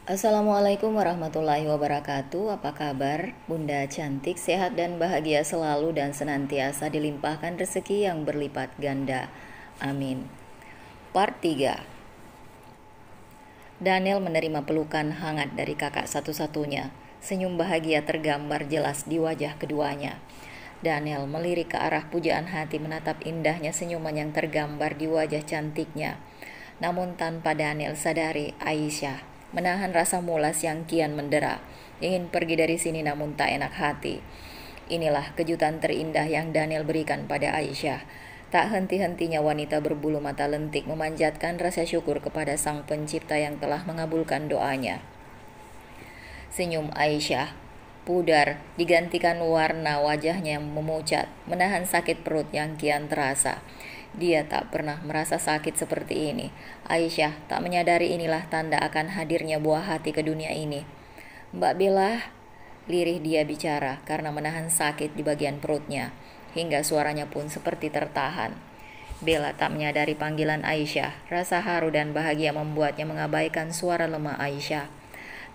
Assalamualaikum warahmatullahi wabarakatuh. Apa kabar? Bunda cantik, sehat dan bahagia selalu dan senantiasa dilimpahkan rezeki yang berlipat ganda. Amin. Part 3. Daniel menerima pelukan hangat dari kakak satu-satunya. Senyum bahagia tergambar jelas di wajah keduanya. Daniel melirik ke arah pujaan hati menatap indahnya senyuman yang tergambar di wajah cantiknya. Namun tanpa Daniel sadari, Aisyah menahan rasa mulas yang kian mendera. Ingin pergi dari sini namun tak enak hati. Inilah kejutan terindah yang Daniel berikan pada Aisyah. Tak henti-hentinya wanita berbulu mata lentik memanjatkan rasa syukur kepada Sang Pencipta yang telah mengabulkan doanya. Senyum Aisyah pudar digantikan warna wajahnya yang memucat, menahan sakit perut yang kian terasa. Dia tak pernah merasa sakit seperti ini. Aisyah tak menyadari inilah tanda akan hadirnya buah hati ke dunia ini. Mbak Bella, lirih dia bicara karena menahan sakit di bagian perutnya, hingga suaranya pun seperti tertahan. Bella tak menyadari panggilan Aisyah. Rasa haru dan bahagia membuatnya mengabaikan suara lemah Aisyah.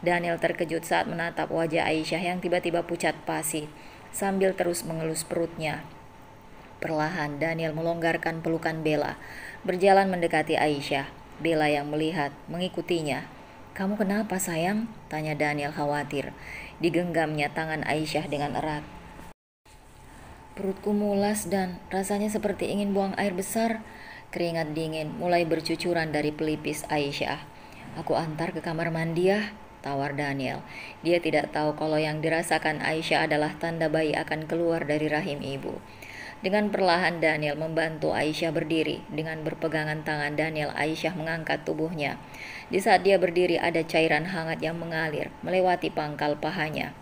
Daniel terkejut saat menatap wajah Aisyah yang tiba-tiba pucat pasi, sambil terus mengelus perutnya. Perlahan Daniel melonggarkan pelukan Bella, berjalan mendekati Aisyah. Bella yang melihat, mengikutinya. "Kamu kenapa sayang?" tanya Daniel khawatir. Digenggamnya tangan Aisyah dengan erat. "Perutku mulas dan rasanya seperti ingin buang air besar." Keringat dingin mulai bercucuran dari pelipis Aisyah. "Aku antar ke kamar mandi ya," tawar Daniel. Dia tidak tahu kalau yang dirasakan Aisyah adalah tanda bayi akan keluar dari rahim ibu. Dengan perlahan Daniel membantu Aisyah berdiri. Dengan berpegangan tangan Daniel, Aisyah mengangkat tubuhnya. Di saat dia berdiri ada cairan hangat yang mengalir melewati pangkal pahanya.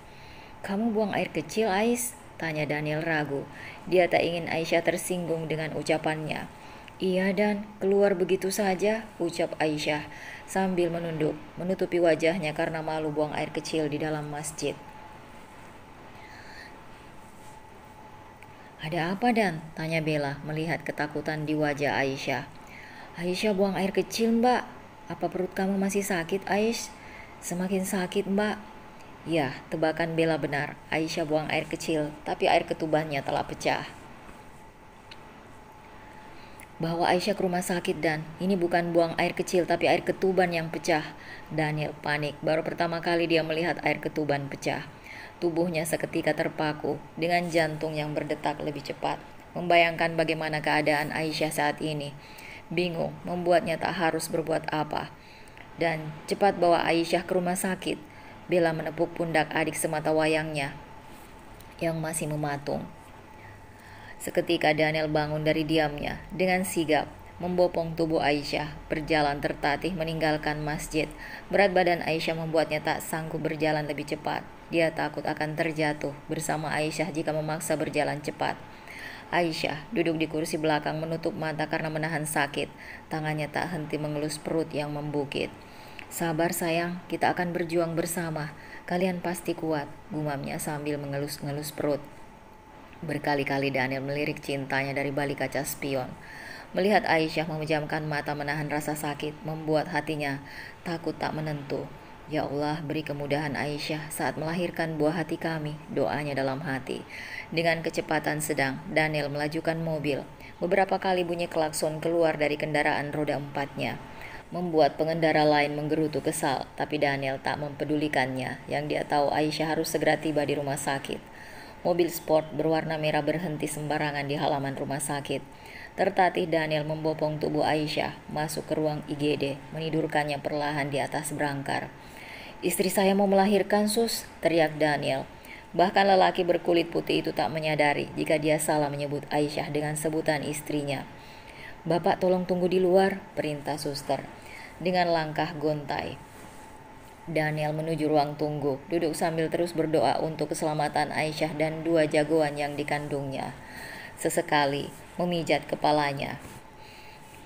"Kamu buang air kecil, Ais?" tanya Daniel ragu. Dia tak ingin Aisyah tersinggung dengan ucapannya. "Iya dan keluar begitu saja," ucap Aisyah sambil menunduk, menutupi wajahnya karena malu buang air kecil di dalam masjid. "Ada apa Dan?" tanya Bella melihat ketakutan di wajah Aisyah. "Aisyah buang air kecil, Mbak. Apa perut kamu masih sakit, Aish?" "Semakin sakit, Mbak." Ya, tebakan Bella benar. Aisyah buang air kecil, tapi air ketubannya telah pecah. "Bawa Aisyah ke rumah sakit Dan. Ini bukan buang air kecil tapi air ketuban yang pecah." Daniel panik. Baru pertama kali dia melihat air ketuban pecah. Tubuhnya seketika terpaku dengan jantung yang berdetak lebih cepat. Membayangkan bagaimana keadaan Aisyah saat ini. Bingung membuatnya tak harus berbuat apa. Dan cepat bawa Aisyah ke rumah sakit. Bella menepuk pundak adik semata wayangnya yang masih mematung. Seketika Daniel bangun dari diamnya dengan sigap, membopong tubuh Aisyah, berjalan tertatih meninggalkan masjid. Berat badan Aisyah membuatnya tak sanggup berjalan lebih cepat. Dia takut akan terjatuh bersama Aisyah jika memaksa berjalan cepat. Aisyah duduk di kursi belakang menutup mata karena menahan sakit. Tangannya tak henti mengelus perut yang membukit. "Sabar sayang, kita akan berjuang bersama. Kalian pasti kuat," gumamnya sambil mengelus-ngelus perut. Berkali-kali Daniel melirik cintanya dari balik kaca spion. Melihat Aisyah memejamkan mata menahan rasa sakit, membuat hatinya takut tak menentu. "Ya Allah, beri kemudahan Aisyah saat melahirkan buah hati kami," doanya dalam hati. Dengan kecepatan sedang, Daniel melajukan mobil. Beberapa kali bunyi klakson keluar dari kendaraan roda empatnya, membuat pengendara lain menggerutu kesal, tapi Daniel tak mempedulikannya. Yang dia tahu Aisyah harus segera tiba di rumah sakit. Mobil sport berwarna merah berhenti sembarangan di halaman rumah sakit. Tertatih Daniel membopong tubuh Aisyah masuk ke ruang IGD, menidurkannya perlahan di atas berangkar. "Istri saya mau melahirkan, Sus," teriak Daniel. Bahkan lelaki berkulit putih itu tak menyadari jika dia salah menyebut Aisyah dengan sebutan istrinya. "Bapak tolong tunggu di luar," perintah suster. Dengan langkah gontai, Daniel menuju ruang tunggu, duduk sambil terus berdoa untuk keselamatan Aisyah dan dua jagoan yang dikandungnya. Sesekali memijat kepalanya.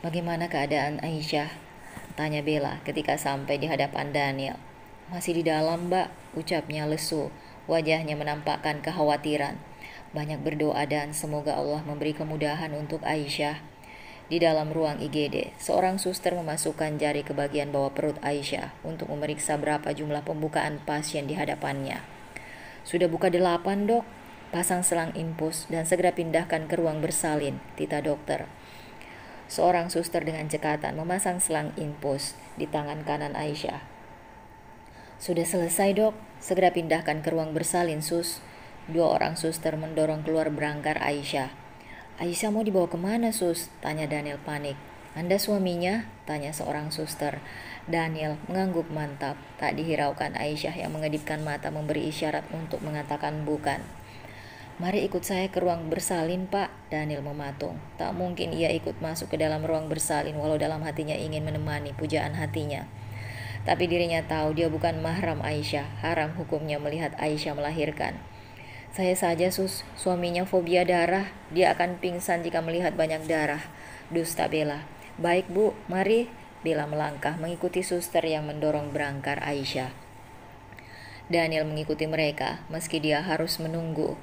"Bagaimana keadaan Aisyah?" tanya Bella ketika sampai di hadapan Daniel. "Masih di dalam, Mbak," ucapnya lesu. Wajahnya menampakkan kekhawatiran. "Banyak berdoa dan semoga Allah memberi kemudahan untuk Aisyah." Di dalam ruang IGD, seorang suster memasukkan jari ke bagian bawah perut Aisyah untuk memeriksa berapa jumlah pembukaan pasien di hadapannya. "Sudah buka 8, dok. Pasang selang infus dan segera pindahkan ke ruang bersalin," tita dokter. Seorang suster dengan cekatan memasang selang infus di tangan kanan Aisyah. "Sudah selesai, dok. Segera pindahkan ke ruang bersalin, sus." Dua orang suster mendorong keluar berangkar Aisyah. "Aisyah mau dibawa kemana, sus?" tanya Daniel panik. "Anda suaminya?" tanya seorang suster. Daniel mengangguk mantap. Tak dihiraukan Aisyah yang mengedipkan mata memberi isyarat untuk mengatakan bukan. "Mari ikut saya ke ruang bersalin, Pak." Daniel mematung. Tak mungkin ia ikut masuk ke dalam ruang bersalin walau dalam hatinya ingin menemani pujaan hatinya. Tapi dirinya tahu dia bukan mahram Aisyah. Haram hukumnya melihat Aisyah melahirkan. "Saya saja, sus. Suaminya fobia darah. Dia akan pingsan jika melihat banyak darah." "Dusta, Bella." "Baik, Bu. Mari." Bella melangkah mengikuti suster yang mendorong berangkar Aisyah. Daniel mengikuti mereka meski dia harus menunggu.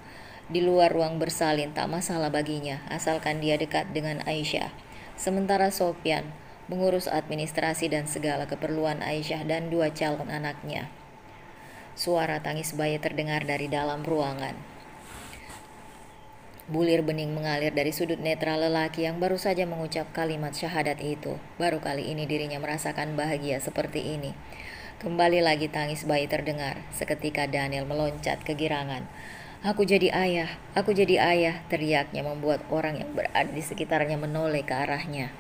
Di luar ruang bersalin tak masalah baginya, asalkan dia dekat dengan Aisyah. Sementara Sofyan mengurus administrasi dan segala keperluan Aisyah dan dua calon anaknya. Suara tangis bayi terdengar dari dalam ruangan. Bulir bening mengalir dari sudut netra lelaki yang baru saja mengucap kalimat syahadat itu. Baru kali ini dirinya merasakan bahagia seperti ini. Kembali lagi tangis bayi terdengar. Seketika Daniel meloncat kegirangan. "Aku jadi ayah, aku jadi ayah," teriaknya membuat orang yang berada di sekitarnya menoleh ke arahnya.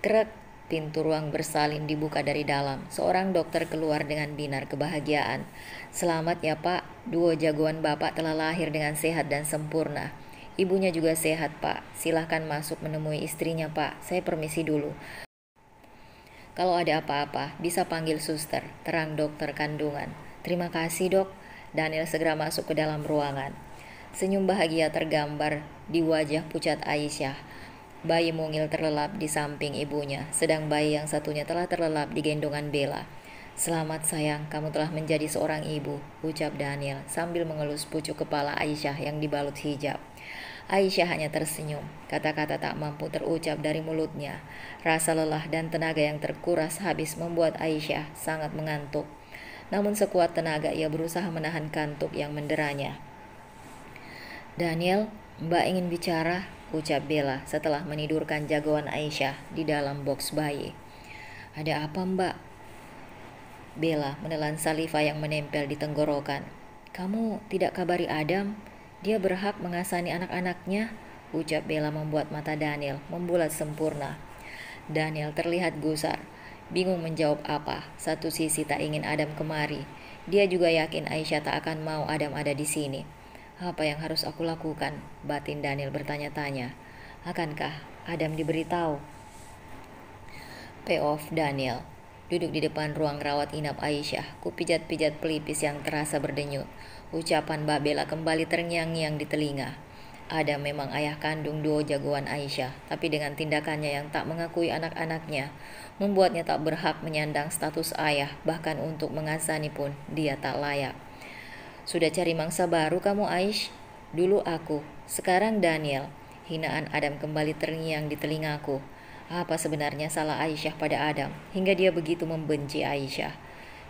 Krek, pintu ruang bersalin dibuka dari dalam. Seorang dokter keluar dengan binar kebahagiaan. "Selamat ya, Pak. Duo jagoan Bapak telah lahir dengan sehat dan sempurna. Ibunya juga sehat, Pak. Silahkan masuk menemui istrinya, Pak. Saya permisi dulu. Kalau ada apa-apa, bisa panggil suster," terang dokter kandungan. "Terima kasih, Dok." Daniel segera masuk ke dalam ruangan. Senyum bahagia tergambar di wajah pucat Aisyah. Bayi mungil terlelap di samping ibunya, sedang bayi yang satunya telah terlelap di gendongan Bella. "Selamat sayang, kamu telah menjadi seorang ibu," ucap Daniel sambil mengelus pucuk kepala Aisyah yang dibalut hijab. Aisyah hanya tersenyum, kata-kata tak mampu terucap dari mulutnya. Rasa lelah dan tenaga yang terkuras habis membuat Aisyah sangat mengantuk. Namun sekuat tenaga ia berusaha menahan kantuk yang menderanya. "Daniel, Mbak ingin bicara," ucap Bella setelah menidurkan jagoan Aisyah di dalam boks bayi. "Ada apa, Mbak?" Bella menelan saliva yang menempel di tenggorokan. "Kamu tidak kabari Adam? Dia berhak mengasani anak-anaknya," ucap Bella membuat mata Daniel membulat sempurna. Daniel terlihat gusar, bingung menjawab apa. Satu sisi tak ingin Adam kemari. Dia juga yakin Aisyah tak akan mau Adam ada di sini. "Apa yang harus aku lakukan?" batin Daniel bertanya-tanya. "Akankah Adam diberitahu?" Payoff Daniel. Duduk di depan ruang rawat inap Aisyah, ku pijat-pijat pelipis yang terasa berdenyut. Ucapan Mbak Bella kembali terngiang-ngiang di telinga. Adam memang ayah kandung duo jagoan Aisyah, tapi dengan tindakannya yang tak mengakui anak-anaknya, membuatnya tak berhak menyandang status ayah, bahkan untuk mengasani pun dia tak layak. "Sudah cari mangsa baru kamu, Aish? Dulu aku, sekarang Daniel." Hinaan Adam kembali terngiang di telingaku. Apa sebenarnya salah Aisyah pada Adam hingga dia begitu membenci Aisyah?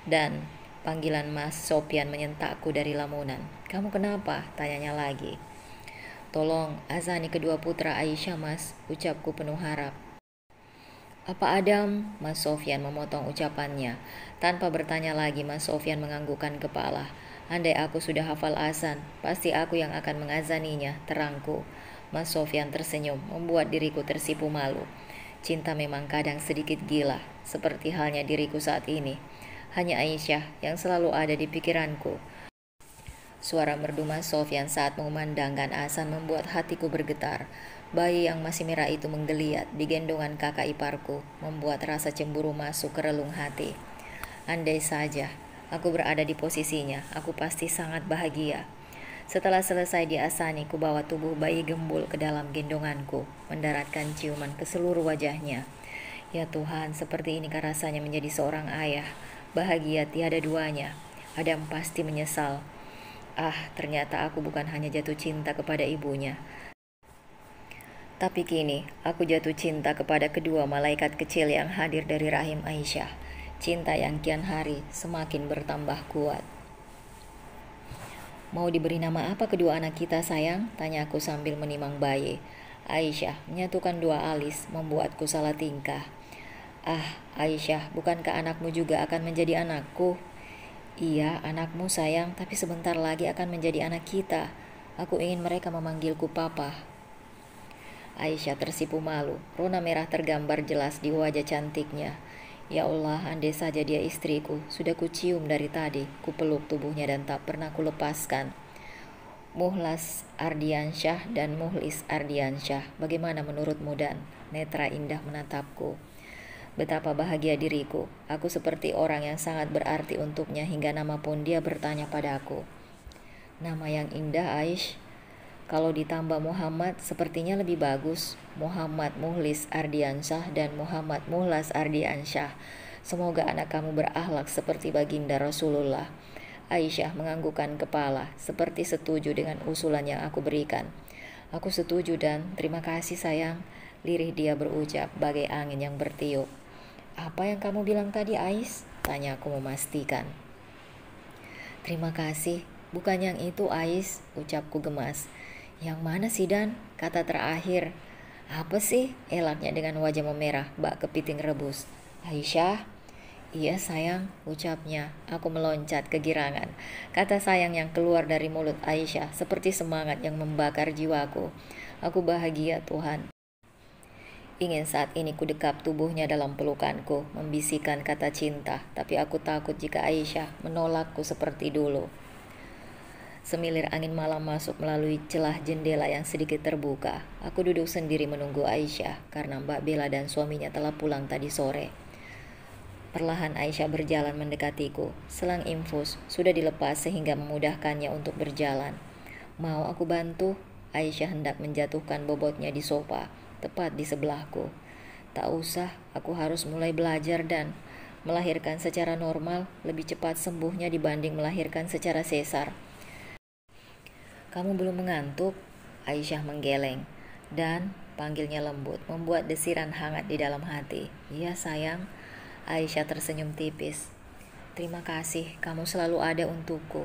Dan panggilan Mas Sofyan menyentakku dari lamunan. "Kamu kenapa?" tanyanya lagi. "Tolong azani kedua putra Aisyah, Mas," ucapku penuh harap. "Apa Adam?" Mas Sofyan memotong ucapannya. Tanpa bertanya lagi, Mas Sofyan menganggukkan kepala. "Andai aku sudah hafal azan, pasti aku yang akan mengazaninya," terangku. Mas Sofyan tersenyum, membuat diriku tersipu malu. Cinta memang kadang sedikit gila, seperti halnya diriku saat ini. Hanya Aisyah yang selalu ada di pikiranku. Suara merdu Mas Sofyan saat mengumandangkan azan membuat hatiku bergetar. Bayi yang masih merah itu menggeliat di gendongan kakak iparku, membuat rasa cemburu masuk ke relung hati. Andai saja aku berada di posisinya, aku pasti sangat bahagia. Setelah selesai diasani, ku bawa tubuh bayi gembul ke dalam gendonganku, mendaratkan ciuman ke seluruh wajahnya. Ya Tuhan, seperti inikah rasanya menjadi seorang ayah. Bahagia tiada duanya. Adam pasti menyesal. Ternyata aku bukan hanya jatuh cinta kepada ibunya, Tapi kini, aku jatuh cinta kepada kedua malaikat kecil yang hadir dari rahim Aisyah. Cinta yang kian hari semakin bertambah kuat. Mau diberi nama apa kedua anak kita, sayang? Tanyaku sambil menimang bayi. Aisyah menyatukan dua alis, membuatku salah tingkah. Ah, Aisyah, bukankah anakmu juga akan menjadi anakku? Iya, anakmu sayang, tapi sebentar lagi akan menjadi anak kita. Aku ingin mereka memanggilku papa. Aisyah tersipu malu, rona merah tergambar jelas di wajah cantiknya. Ya Allah, andai saja dia istriku, sudah kucium dari tadi, kupeluk tubuhnya dan tak pernah kulepaskan. Muhlas Ardiansyah dan Muhlis Ardiansyah, bagaimana menurutmu Dan? Netra indah menatapku. Betapa bahagia diriku, aku seperti orang yang sangat berarti untuknya hingga nama pun dia bertanya padaku. Nama yang indah, Aish. Kalau ditambah Muhammad sepertinya lebih bagus. Muhammad Muhlis Ardiansyah dan Muhammad Muhlas Ardiansyah. Semoga anak kamu berakhlak seperti baginda Rasulullah. Aisyah menganggukkan kepala, seperti setuju dengan usulan yang aku berikan. Aku setuju dan terima kasih sayang. Lirih dia berucap bagai angin yang bertiup. Apa yang kamu bilang tadi, Ais? Tanya aku memastikan. Terima kasih. Bukan yang itu, Ais, ucapku gemas. Yang mana sih Dan? Kata terakhir. Apa sih? Elaknya dengan wajah memerah, bak kepiting rebus. Aisyah? Iya sayang, ucapnya. Aku meloncat kegirangan. Kata sayang yang keluar dari mulut Aisyah seperti semangat yang membakar jiwaku. Aku bahagia Tuhan. Ingin saat ini kudekap tubuhnya dalam pelukanku, membisikkan kata cinta, tapi aku takut jika Aisyah menolakku seperti dulu. Semilir angin malam masuk melalui celah jendela yang sedikit terbuka. Aku duduk sendiri menunggu Aisyah karena Mbak Bella dan suaminya telah pulang tadi sore. Perlahan Aisyah berjalan mendekatiku. Selang infus sudah dilepas sehingga memudahkannya untuk berjalan. Mau aku bantu? Aisyah hendak menjatuhkan bobotnya di sofa, tepat di sebelahku. Tak usah, aku harus mulai belajar dan melahirkan secara normal lebih cepat sembuhnya dibanding melahirkan secara sesar. Kamu belum mengantuk? Aisyah menggeleng dan panggilnya lembut, membuat desiran hangat di dalam hati. Iya sayang. Aisyah tersenyum tipis. Terima kasih, kamu selalu ada untukku.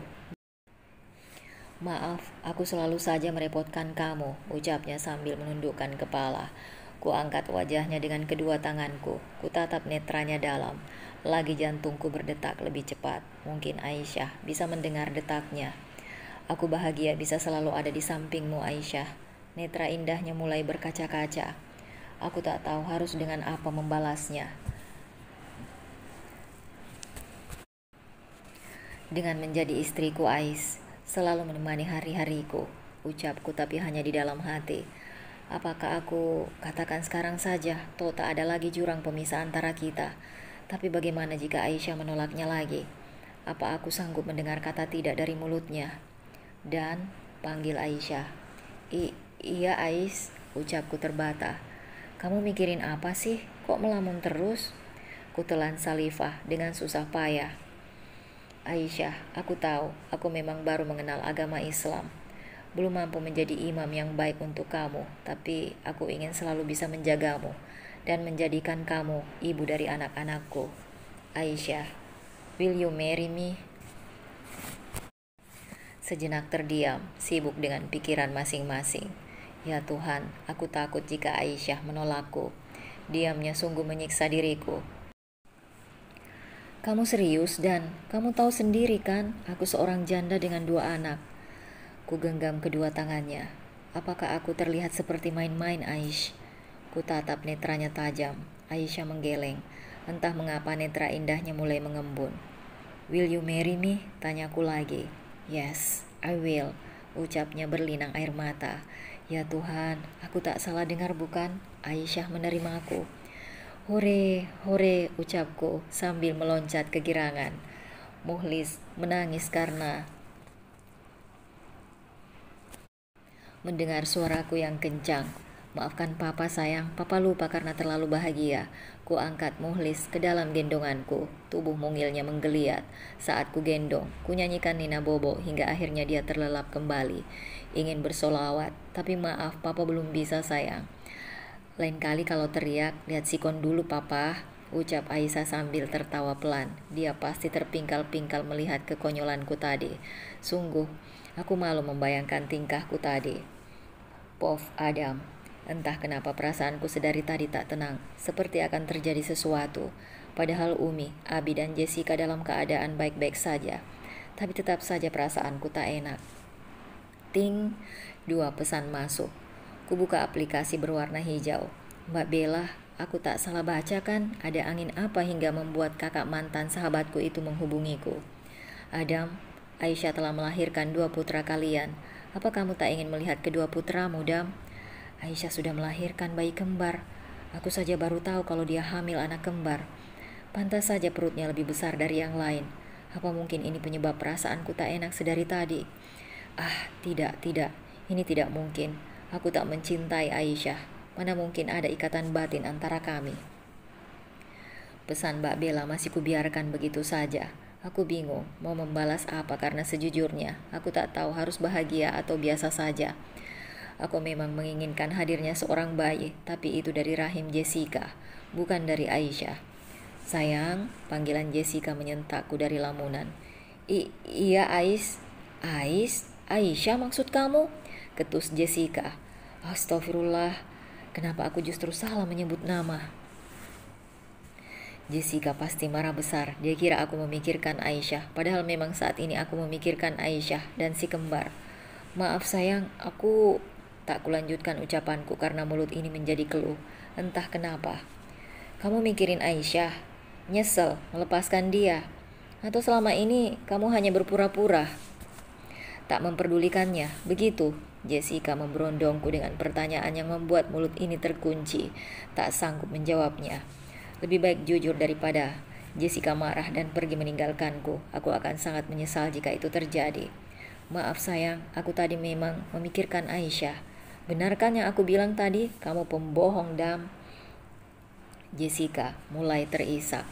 Maaf, aku selalu saja merepotkan kamu, ucapnya sambil menundukkan kepala. Kuangkat wajahnya dengan kedua tanganku, kutatap netranya dalam. Lagi jantungku berdetak lebih cepat. Mungkin Aisyah bisa mendengar detaknya. Aku bahagia bisa selalu ada di sampingmu, Aisyah. Netra indahnya mulai berkaca-kaca. Aku tak tahu harus dengan apa membalasnya. Dengan menjadi istriku, Ais, selalu menemani hari-hariku, ucapku tapi hanya di dalam hati. Apakah aku katakan sekarang saja, toh tak ada lagi jurang pemisah antara kita. Tapi bagaimana jika Aisyah menolaknya lagi? Apa aku sanggup mendengar kata tidak dari mulutnya? Dan panggil Aisyah. Iya Ais, ucapku terbata. Kamu mikirin apa sih? Kok melamun terus? Kutelan salivah dengan susah payah. Aisyah, aku tahu, aku memang baru mengenal agama Islam. Belum mampu menjadi imam yang baik untuk kamu, tapi aku ingin selalu bisa menjagamu dan menjadikan kamu ibu dari anak-anakku. Aisyah, will you marry me? Sejenak terdiam, sibuk dengan pikiran masing-masing. Ya Tuhan, aku takut jika Aisyah menolakku. Diamnya sungguh menyiksa diriku. Kamu serius Dan? Kamu tahu sendiri kan, aku seorang janda dengan 2 anak. Ku genggam kedua tangannya. Apakah aku terlihat seperti main-main, Aish? Ku tatap netranya tajam. Aisyah menggeleng. Entah mengapa netra indahnya mulai mengembun. Will you marry me? Tanyaku lagi. Yes, I will, ucapnya berlinang air mata. Ya Tuhan, aku tak salah dengar bukan? Aisyah menerima aku. Hore, hore, ucapku sambil meloncat kegirangan. Muhlis menangis karena mendengar suaraku yang kencang. Maafkan papa sayang, papa lupa karena terlalu bahagia. Ku angkat Muhlis ke dalam gendonganku. Tubuh mungilnya menggeliat. Saat ku gendong, ku nyanyikan Nina Bobo hingga akhirnya dia terlelap kembali. Ingin bersolawat, tapi maaf papa belum bisa sayang. Lain kali kalau teriak, lihat sikon dulu papa, ucap Aisyah sambil tertawa pelan. Dia pasti terpingkal-pingkal melihat kekonyolanku tadi. Sungguh, aku malu membayangkan tingkahku tadi. Pof Adam. Entah kenapa perasaanku sedari tadi tak tenang, seperti akan terjadi sesuatu. Padahal Umi, Abi dan Jessica dalam keadaan baik-baik saja. Tapi tetap saja perasaanku tak enak. Ting, 2 pesan masuk. Kubuka aplikasi berwarna hijau. Mbak Bella, aku tak salah baca kan? Ada angin apa hingga membuat kakak mantan sahabatku itu menghubungiku? Adam, Aisyah telah melahirkan 2 putra kalian. Apa kamu tak ingin melihat kedua putramu, Dam? Aisyah sudah melahirkan bayi kembar. Aku saja baru tahu kalau dia hamil anak kembar. Pantas saja perutnya lebih besar dari yang lain. Apa mungkin ini penyebab perasaanku tak enak sedari tadi? Ah, tidak. Ini tidak mungkin. Aku tak mencintai Aisyah. Mana mungkin ada ikatan batin antara kami. Pesan Mbak Bella masih kubiarkan begitu saja. Aku bingung mau membalas apa karena sejujurnya aku tak tahu harus bahagia atau biasa saja. Aku memang menginginkan hadirnya seorang bayi, tapi itu dari rahim Jessica, bukan dari Aisyah. Sayang, panggilan Jessica menyentakku dari lamunan. Iya Aisyah maksud kamu? Ketus Jessica. Astagfirullah, kenapa aku justru salah menyebut nama? Jessica pasti marah besar. Dia kira aku memikirkan Aisyah, padahal memang saat ini aku memikirkan Aisyah dan si kembar. Maaf sayang, aku tak kulanjutkan ucapanku karena mulut ini menjadi keluh. Entah kenapa. Kamu mikirin Aisyah? Nyesel melepaskan dia? Atau selama ini kamu hanya berpura-pura? Tak memperdulikannya, begitu? Jessica memberondongku dengan pertanyaan yang membuat mulut ini terkunci. Tak sanggup menjawabnya. Lebih baik jujur daripada Jessica marah dan pergi meninggalkanku. Aku akan sangat menyesal jika itu terjadi. Maaf sayang, aku tadi memang memikirkan Aisyah. Benarkan yang aku bilang tadi? Kamu pembohong, Dam. Jessica mulai terisak.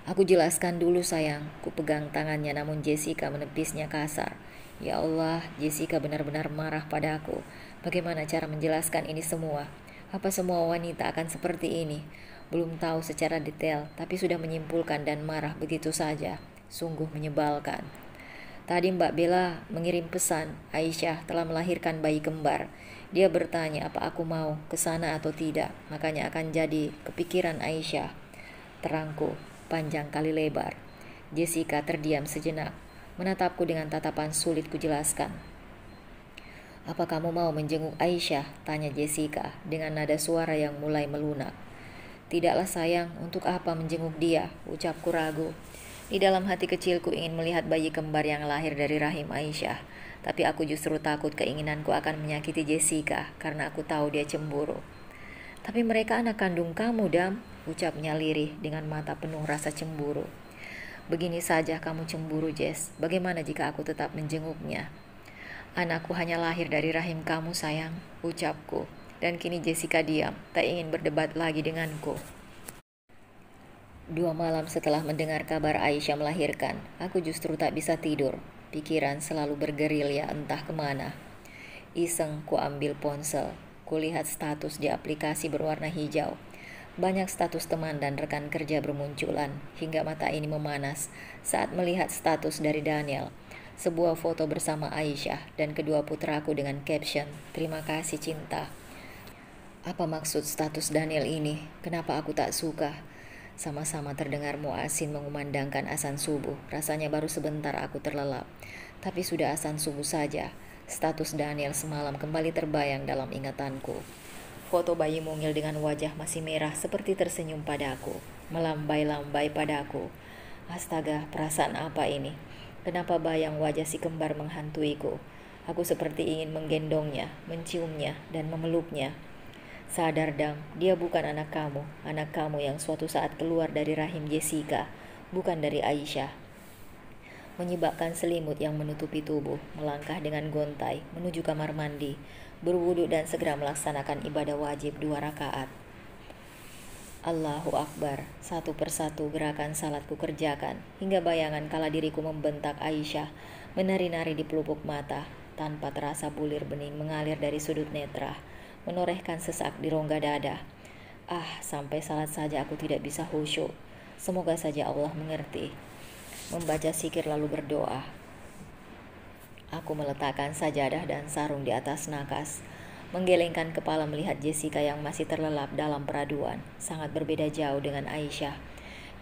Aku jelaskan dulu sayang. Ku pegang tangannya namun Jessica menepisnya kasar. Ya Allah, Jessica benar-benar marah padaku. Bagaimana cara menjelaskan ini semua? Apa semua wanita akan seperti ini? Belum tahu secara detail, tapi sudah menyimpulkan dan marah begitu saja. Sungguh menyebalkan. Tadi Mbak Bella mengirim pesan, Aisyah telah melahirkan bayi kembar. Dia bertanya apa aku mau ke sana atau tidak, makanya akan jadi kepikiran Aisyah. Terangku, panjang kali lebar. Jessica terdiam sejenak, menatapku dengan tatapan sulit kujelaskan. Apa kamu mau menjenguk Aisyah? Tanya Jessica dengan nada suara yang mulai melunak. Tidaklah sayang, untuk apa menjenguk dia? Ucapku ragu. Di dalam hati kecilku ingin melihat bayi kembar yang lahir dari rahim Aisyah. Tapi aku justru takut keinginanku akan menyakiti Jessica karena aku tahu dia cemburu. Tapi mereka anak kandung kamu, Dam, ucapnya lirih dengan mata penuh rasa cemburu. Begini saja kamu cemburu, Jess. Bagaimana jika aku tetap menjenguknya? Anakku hanya lahir dari rahim kamu, sayang, ucapku. Dan kini Jessica diam, tak ingin berdebat lagi denganku. 2 malam setelah mendengar kabar Aisyah melahirkan, aku justru tak bisa tidur. Pikiran selalu bergerilya entah kemana. Iseng ku ambil ponsel. Kulihat status di aplikasi berwarna hijau. Banyak status teman dan rekan kerja bermunculan, hingga mata ini memanas saat melihat status dari Daniel. Sebuah foto bersama Aisyah dan kedua putraku dengan caption, "Terima kasih cinta." Apa maksud status Daniel ini? Kenapa aku tak suka? Sama-sama terdengar muazin mengumandangkan azan subuh. Rasanya baru sebentar aku terlelap. Tapi sudah azan subuh saja. Status Daniel semalam kembali terbayang dalam ingatanku. Foto bayi mungil dengan wajah masih merah seperti tersenyum padaku. Melambai-lambai padaku. Astaga, perasaan apa ini? Kenapa bayang wajah si kembar menghantuiku? Aku seperti ingin menggendongnya, menciumnya, dan memeluknya. Sadar, Dam, dia bukan anak kamu yang suatu saat keluar dari rahim Jessica, bukan dari Aisyah. Menyibakkan selimut yang menutupi tubuh, melangkah dengan gontai menuju kamar mandi, berwudu dan segera melaksanakan ibadah wajib 2 rakaat. Allahu Akbar, satu persatu gerakan salat ku kerjakan, hingga bayangan kala diriku membentak Aisyah, menari-nari di pelupuk mata, tanpa terasa bulir bening mengalir dari sudut netra, menorehkan sesak di rongga dada. Sampai salat saja aku tidak bisa khusyuk. Semoga saja Allah mengerti. Membaca zikir lalu berdoa. Aku meletakkan sajadah dan sarung di atas nakas, menggelengkan kepala melihat Jessica yang masih terlelap dalam peraduan. Sangat berbeda jauh dengan Aisyah.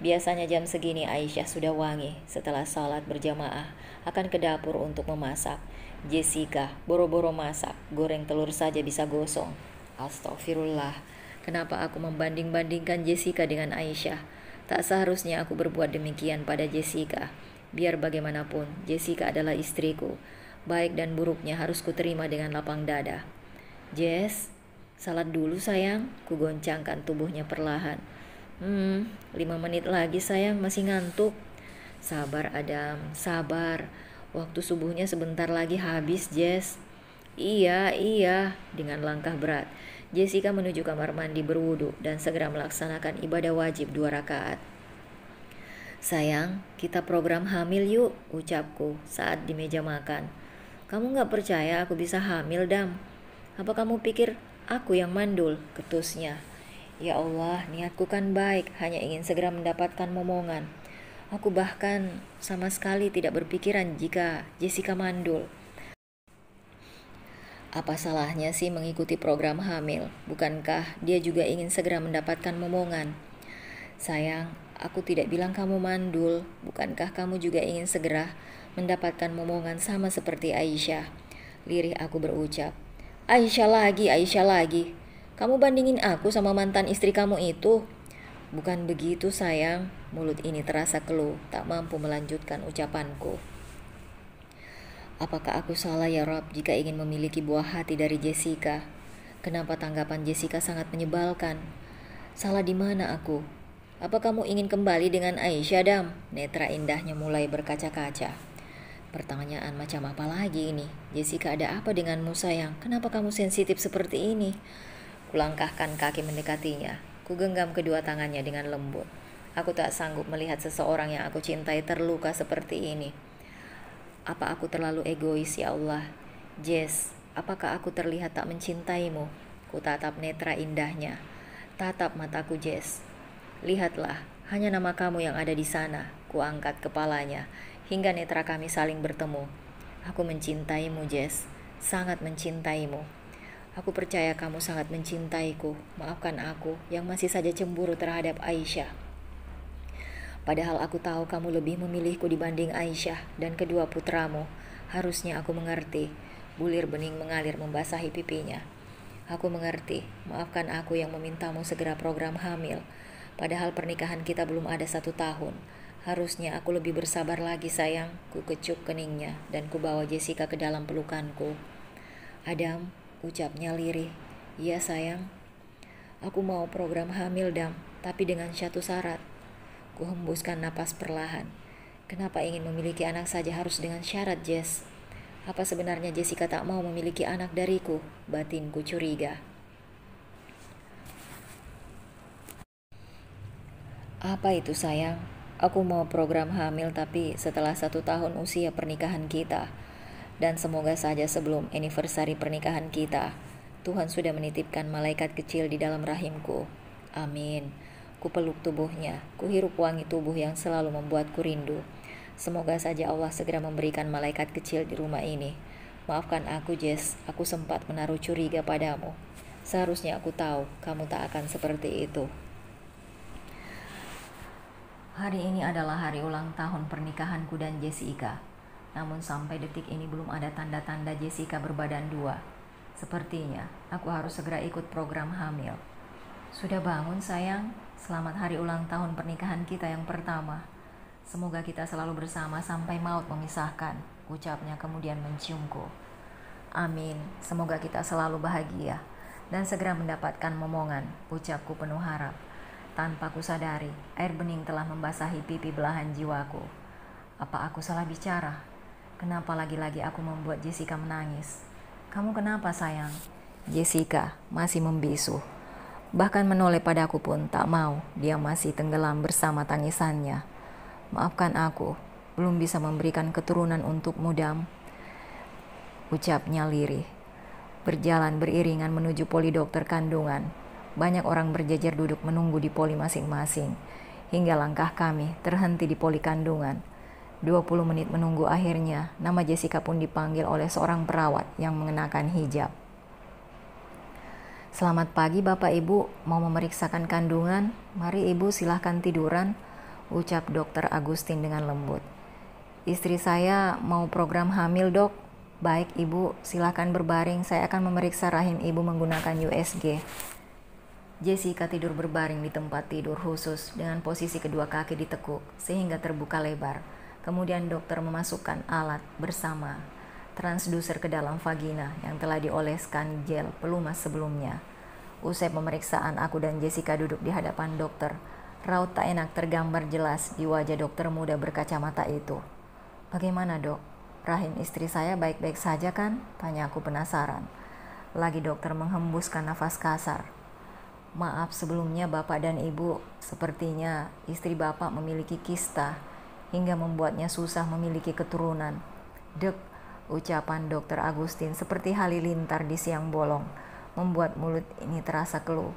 Biasanya jam segini Aisyah sudah wangi. Setelah salat berjamaah akan ke dapur untuk memasak. Jessica boro-boro masak, goreng telur saja bisa gosong. Astagfirullah, kenapa aku membanding-bandingkan Jessica dengan Aisyah? Tak seharusnya aku berbuat demikian pada Jessica. Biar bagaimanapun, Jessica adalah istriku. Baik dan buruknya harus kuterima dengan lapang dada. Jess, salat dulu sayang, ku goncangkan tubuhnya perlahan. 5 menit lagi sayang, masih ngantuk. Sabar Adam, sabar. Waktu subuhnya sebentar lagi habis, Jess. Iya, dengan langkah berat. Jessica menuju kamar mandi berwudu dan segera melaksanakan ibadah wajib 2 rakaat. Sayang, kita program hamil yuk, ucapku saat di meja makan. Kamu gak percaya aku bisa hamil, Dam? Apa kamu pikir aku yang mandul? Ketusnya. Ya Allah, niatku kan baik, hanya ingin segera mendapatkan momongan. Aku bahkan sama sekali tidak berpikiran jika Jessica mandul. Apa salahnya sih mengikuti program hamil? Bukankah dia juga ingin segera mendapatkan momongan? Sayang, aku tidak bilang kamu mandul. Bukankah kamu juga ingin segera mendapatkan momongan sama seperti Aisyah? Lirih aku berucap. Aisyah lagi. Kamu bandingin aku sama mantan istri kamu itu. Bukan begitu sayang. Mulut ini terasa keluh, tak mampu melanjutkan ucapanku. Apakah aku salah ya Rob jika ingin memiliki buah hati dari Jessica? Kenapa tanggapan Jessica sangat menyebalkan? Salah di mana aku? Apa kamu ingin kembali dengan Aisyah, Dam? Netra indahnya mulai berkaca-kaca. Pertanyaan macam apa lagi ini? Jessica, ada apa denganmu sayang? Kenapa kamu sensitif seperti ini? Kulangkahkan kaki mendekatinya. Kugenggam kedua tangannya dengan lembut. Aku tak sanggup melihat seseorang yang aku cintai terluka seperti ini. Apa aku terlalu egois ya Allah? Jess, apakah aku terlihat tak mencintaimu? Ku tatap netra indahnya. Tatap mataku Jess. Lihatlah, hanya nama kamu yang ada di sana. Ku angkat kepalanya, hingga netra kami saling bertemu. Aku mencintaimu Jess, sangat mencintaimu. Aku percaya kamu sangat mencintaiku. Maafkan aku yang masih saja cemburu terhadap Aisyah. Padahal aku tahu kamu lebih memilihku dibanding Aisyah dan kedua putramu. Harusnya aku mengerti. Bulir bening mengalir membasahi pipinya. Aku mengerti. Maafkan aku yang memintamu segera program hamil. Padahal pernikahan kita belum ada 1 tahun. Harusnya aku lebih bersabar lagi sayang. Ku kecup keningnya dan ku bawa Jessica ke dalam pelukanku. Adam, ucapnya lirih. Iya sayang. Aku mau program hamil Dam, tapi dengan satu syarat. Ku hembuskan napas perlahan. Kenapa ingin memiliki anak saja harus dengan syarat, Jess? Apa sebenarnya Jessica tak mau memiliki anak dariku? Batinku curiga. Apa itu sayang? Aku mau program hamil tapi setelah 1 tahun usia pernikahan kita. Dan semoga saja sebelum anniversary pernikahan kita, Tuhan sudah menitipkan malaikat kecil di dalam rahimku. Amin. Ku peluk tubuhnya, ku hirup wangi tubuh yang selalu membuatku rindu. Semoga saja Allah segera memberikan malaikat kecil di rumah ini. Maafkan aku Jess, aku sempat menaruh curiga padamu. Seharusnya aku tahu kamu tak akan seperti itu. Hari ini adalah hari ulang tahun pernikahanku dan Jessica. Namun sampai detik ini belum ada tanda-tanda Jessica berbadan 2. Sepertinya aku harus segera ikut program hamil. Sudah bangun sayang? Selamat hari ulang tahun pernikahan kita yang pertama. Semoga kita selalu bersama sampai maut memisahkan, ucapnya kemudian menciumku. Amin, semoga kita selalu bahagia dan segera mendapatkan momongan, ucapku penuh harap. Tanpa kusadari, air bening telah membasahi pipi belahan jiwaku. Apa aku salah bicara? Kenapa lagi-lagi aku membuat Jessica menangis? Kamu kenapa sayang? Jessica masih membisu. Bahkan menoleh padaku pun tak mau, dia masih tenggelam bersama tangisannya. Maafkan aku, belum bisa memberikan keturunan untukmu, Dam, ucapnya lirih. Berjalan beriringan menuju poli dokter kandungan. Banyak orang berjejer duduk menunggu di poli masing-masing. Hingga langkah kami terhenti di poli kandungan. 20 menit menunggu akhirnya, nama Jessica pun dipanggil oleh seorang perawat yang mengenakan hijab. Selamat pagi Bapak Ibu, mau memeriksakan kandungan? Mari Ibu silahkan tiduran, ucap dokter Agustin dengan lembut. Istri saya mau program hamil, Dok. Baik Ibu, silahkan berbaring, saya akan memeriksa rahim Ibu menggunakan USG. Jessica tidur berbaring di tempat tidur khusus dengan posisi kedua kaki ditekuk sehingga terbuka lebar. Kemudian dokter memasukkan alat bersama transduser ke dalam vagina yang telah dioleskan gel pelumas sebelumnya. Usai pemeriksaan, aku dan Jessica duduk di hadapan dokter. Raut tak enak tergambar jelas di wajah dokter muda berkacamata itu. Bagaimana, Dok? Rahim istri saya baik-baik saja kan? Tanya aku penasaran. Lagi dokter menghembuskan nafas kasar. Maaf sebelumnya Bapak dan Ibu, sepertinya istri Bapak memiliki kista hingga membuatnya susah memiliki keturunan. Dek, ucapan dokter Agustin seperti halilintar di siang bolong, membuat mulut ini terasa keluh.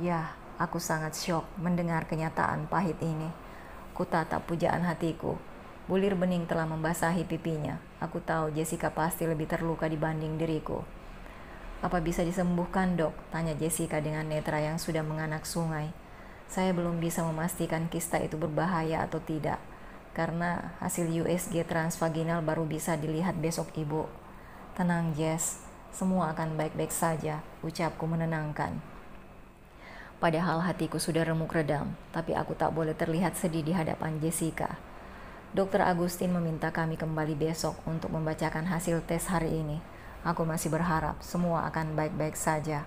Ya, aku sangat syok mendengar kenyataan pahit ini. Kutatap pujaan hatiku. Bulir bening telah membasahi pipinya. Aku tahu Jessica pasti lebih terluka dibanding diriku. Apa bisa disembuhkan, Dok? Tanya Jessica dengan netra yang sudah menganak sungai. Saya belum bisa memastikan kista itu berbahaya atau tidak, karena hasil USG transvaginal baru bisa dilihat besok Ibu. Tenang Jess, semua akan baik-baik saja, ucapku menenangkan. Padahal hatiku sudah remuk redam, tapi aku tak boleh terlihat sedih di hadapan Jessica. Dokter Agustin meminta kami kembali besok untuk membacakan hasil tes hari ini. Aku masih berharap semua akan baik-baik saja.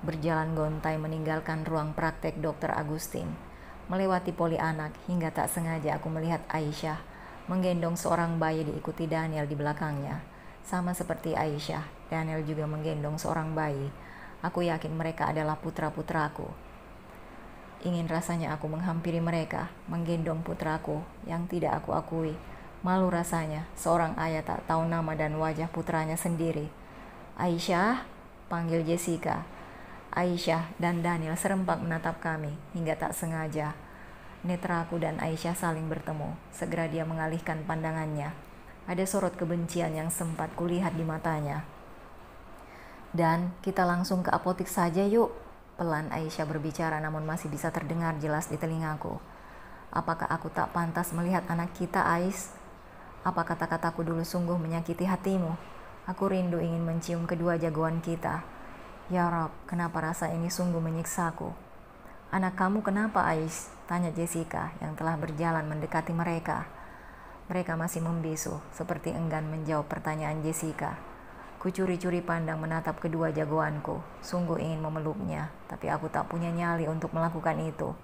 Berjalan gontai meninggalkan ruang praktek Dokter Agustin. Melewati poli anak hingga tak sengaja aku melihat Aisyah menggendong seorang bayi diikuti Daniel di belakangnya. Sama seperti Aisyah, Daniel juga menggendong seorang bayi. Aku yakin mereka adalah putra-putraku. Ingin rasanya aku menghampiri mereka, menggendong putraku yang tidak aku akui. Malu rasanya, seorang ayah tak tahu nama dan wajah putranya sendiri. Aisyah, panggil Jessica. Aisyah dan Daniel serempak menatap kami hingga tak sengaja netraku dan Aisyah saling bertemu. Segera dia mengalihkan pandangannya. Ada sorot kebencian yang sempat kulihat di matanya. Dan kita langsung ke apotik saja yuk. Pelan Aisyah berbicara namun masih bisa terdengar jelas di telingaku. Apakah aku tak pantas melihat anak kita, Ais? Apa kata-kataku dulu sungguh menyakiti hatimu? Aku rindu ingin mencium kedua jagoan kita. Ya Rob, kenapa rasa ini sungguh menyiksaku? Anak kamu kenapa, Ais? Tanya Jessica yang telah berjalan mendekati mereka. Mereka masih membisu, seperti enggan menjawab pertanyaan Jessica. Kucuri-curi pandang menatap kedua jagoanku. Sungguh ingin memeluknya, tapi aku tak punya nyali untuk melakukan itu.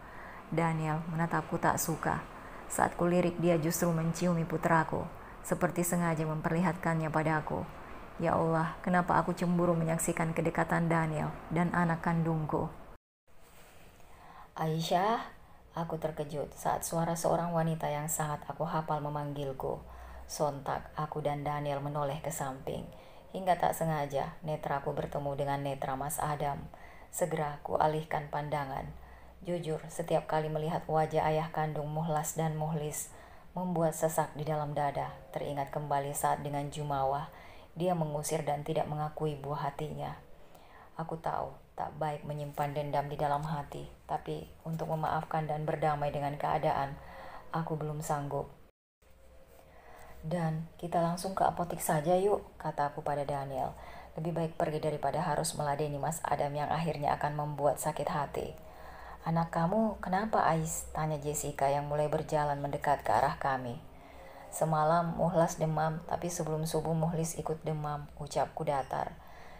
Daniel menatapku tak suka. Saat kulirik dia justru menciumi putraku, seperti sengaja memperlihatkannya padaku. Ya Allah, kenapa aku cemburu menyaksikan kedekatan Daniel dan anak kandungku? Aisyah, aku terkejut saat suara seorang wanita yang sangat aku hafal memanggilku. Sontak aku dan Daniel menoleh ke samping. Hingga tak sengaja netraku bertemu dengan netra Mas Adam. Segera ku alihkan pandangan. Jujur, setiap kali melihat wajah ayah kandung Muhlas dan Muhlis membuat sesak di dalam dada. Teringat kembali saat dengan Jumawa, dia mengusir dan tidak mengakui buah hatinya. Aku tahu, tak baik menyimpan dendam di dalam hati, tapi untuk memaafkan dan berdamai dengan keadaan, aku belum sanggup. Dan kita langsung ke apotik saja yuk, kata aku pada Daniel. Lebih baik pergi daripada harus meladeni Mas Adam yang akhirnya akan membuat sakit hati. Anak kamu kenapa, Ais? Tanya Jessica yang mulai berjalan mendekat ke arah kami. Semalam Muhlas demam, tapi sebelum subuh Muhlis ikut demam, ucapku datar.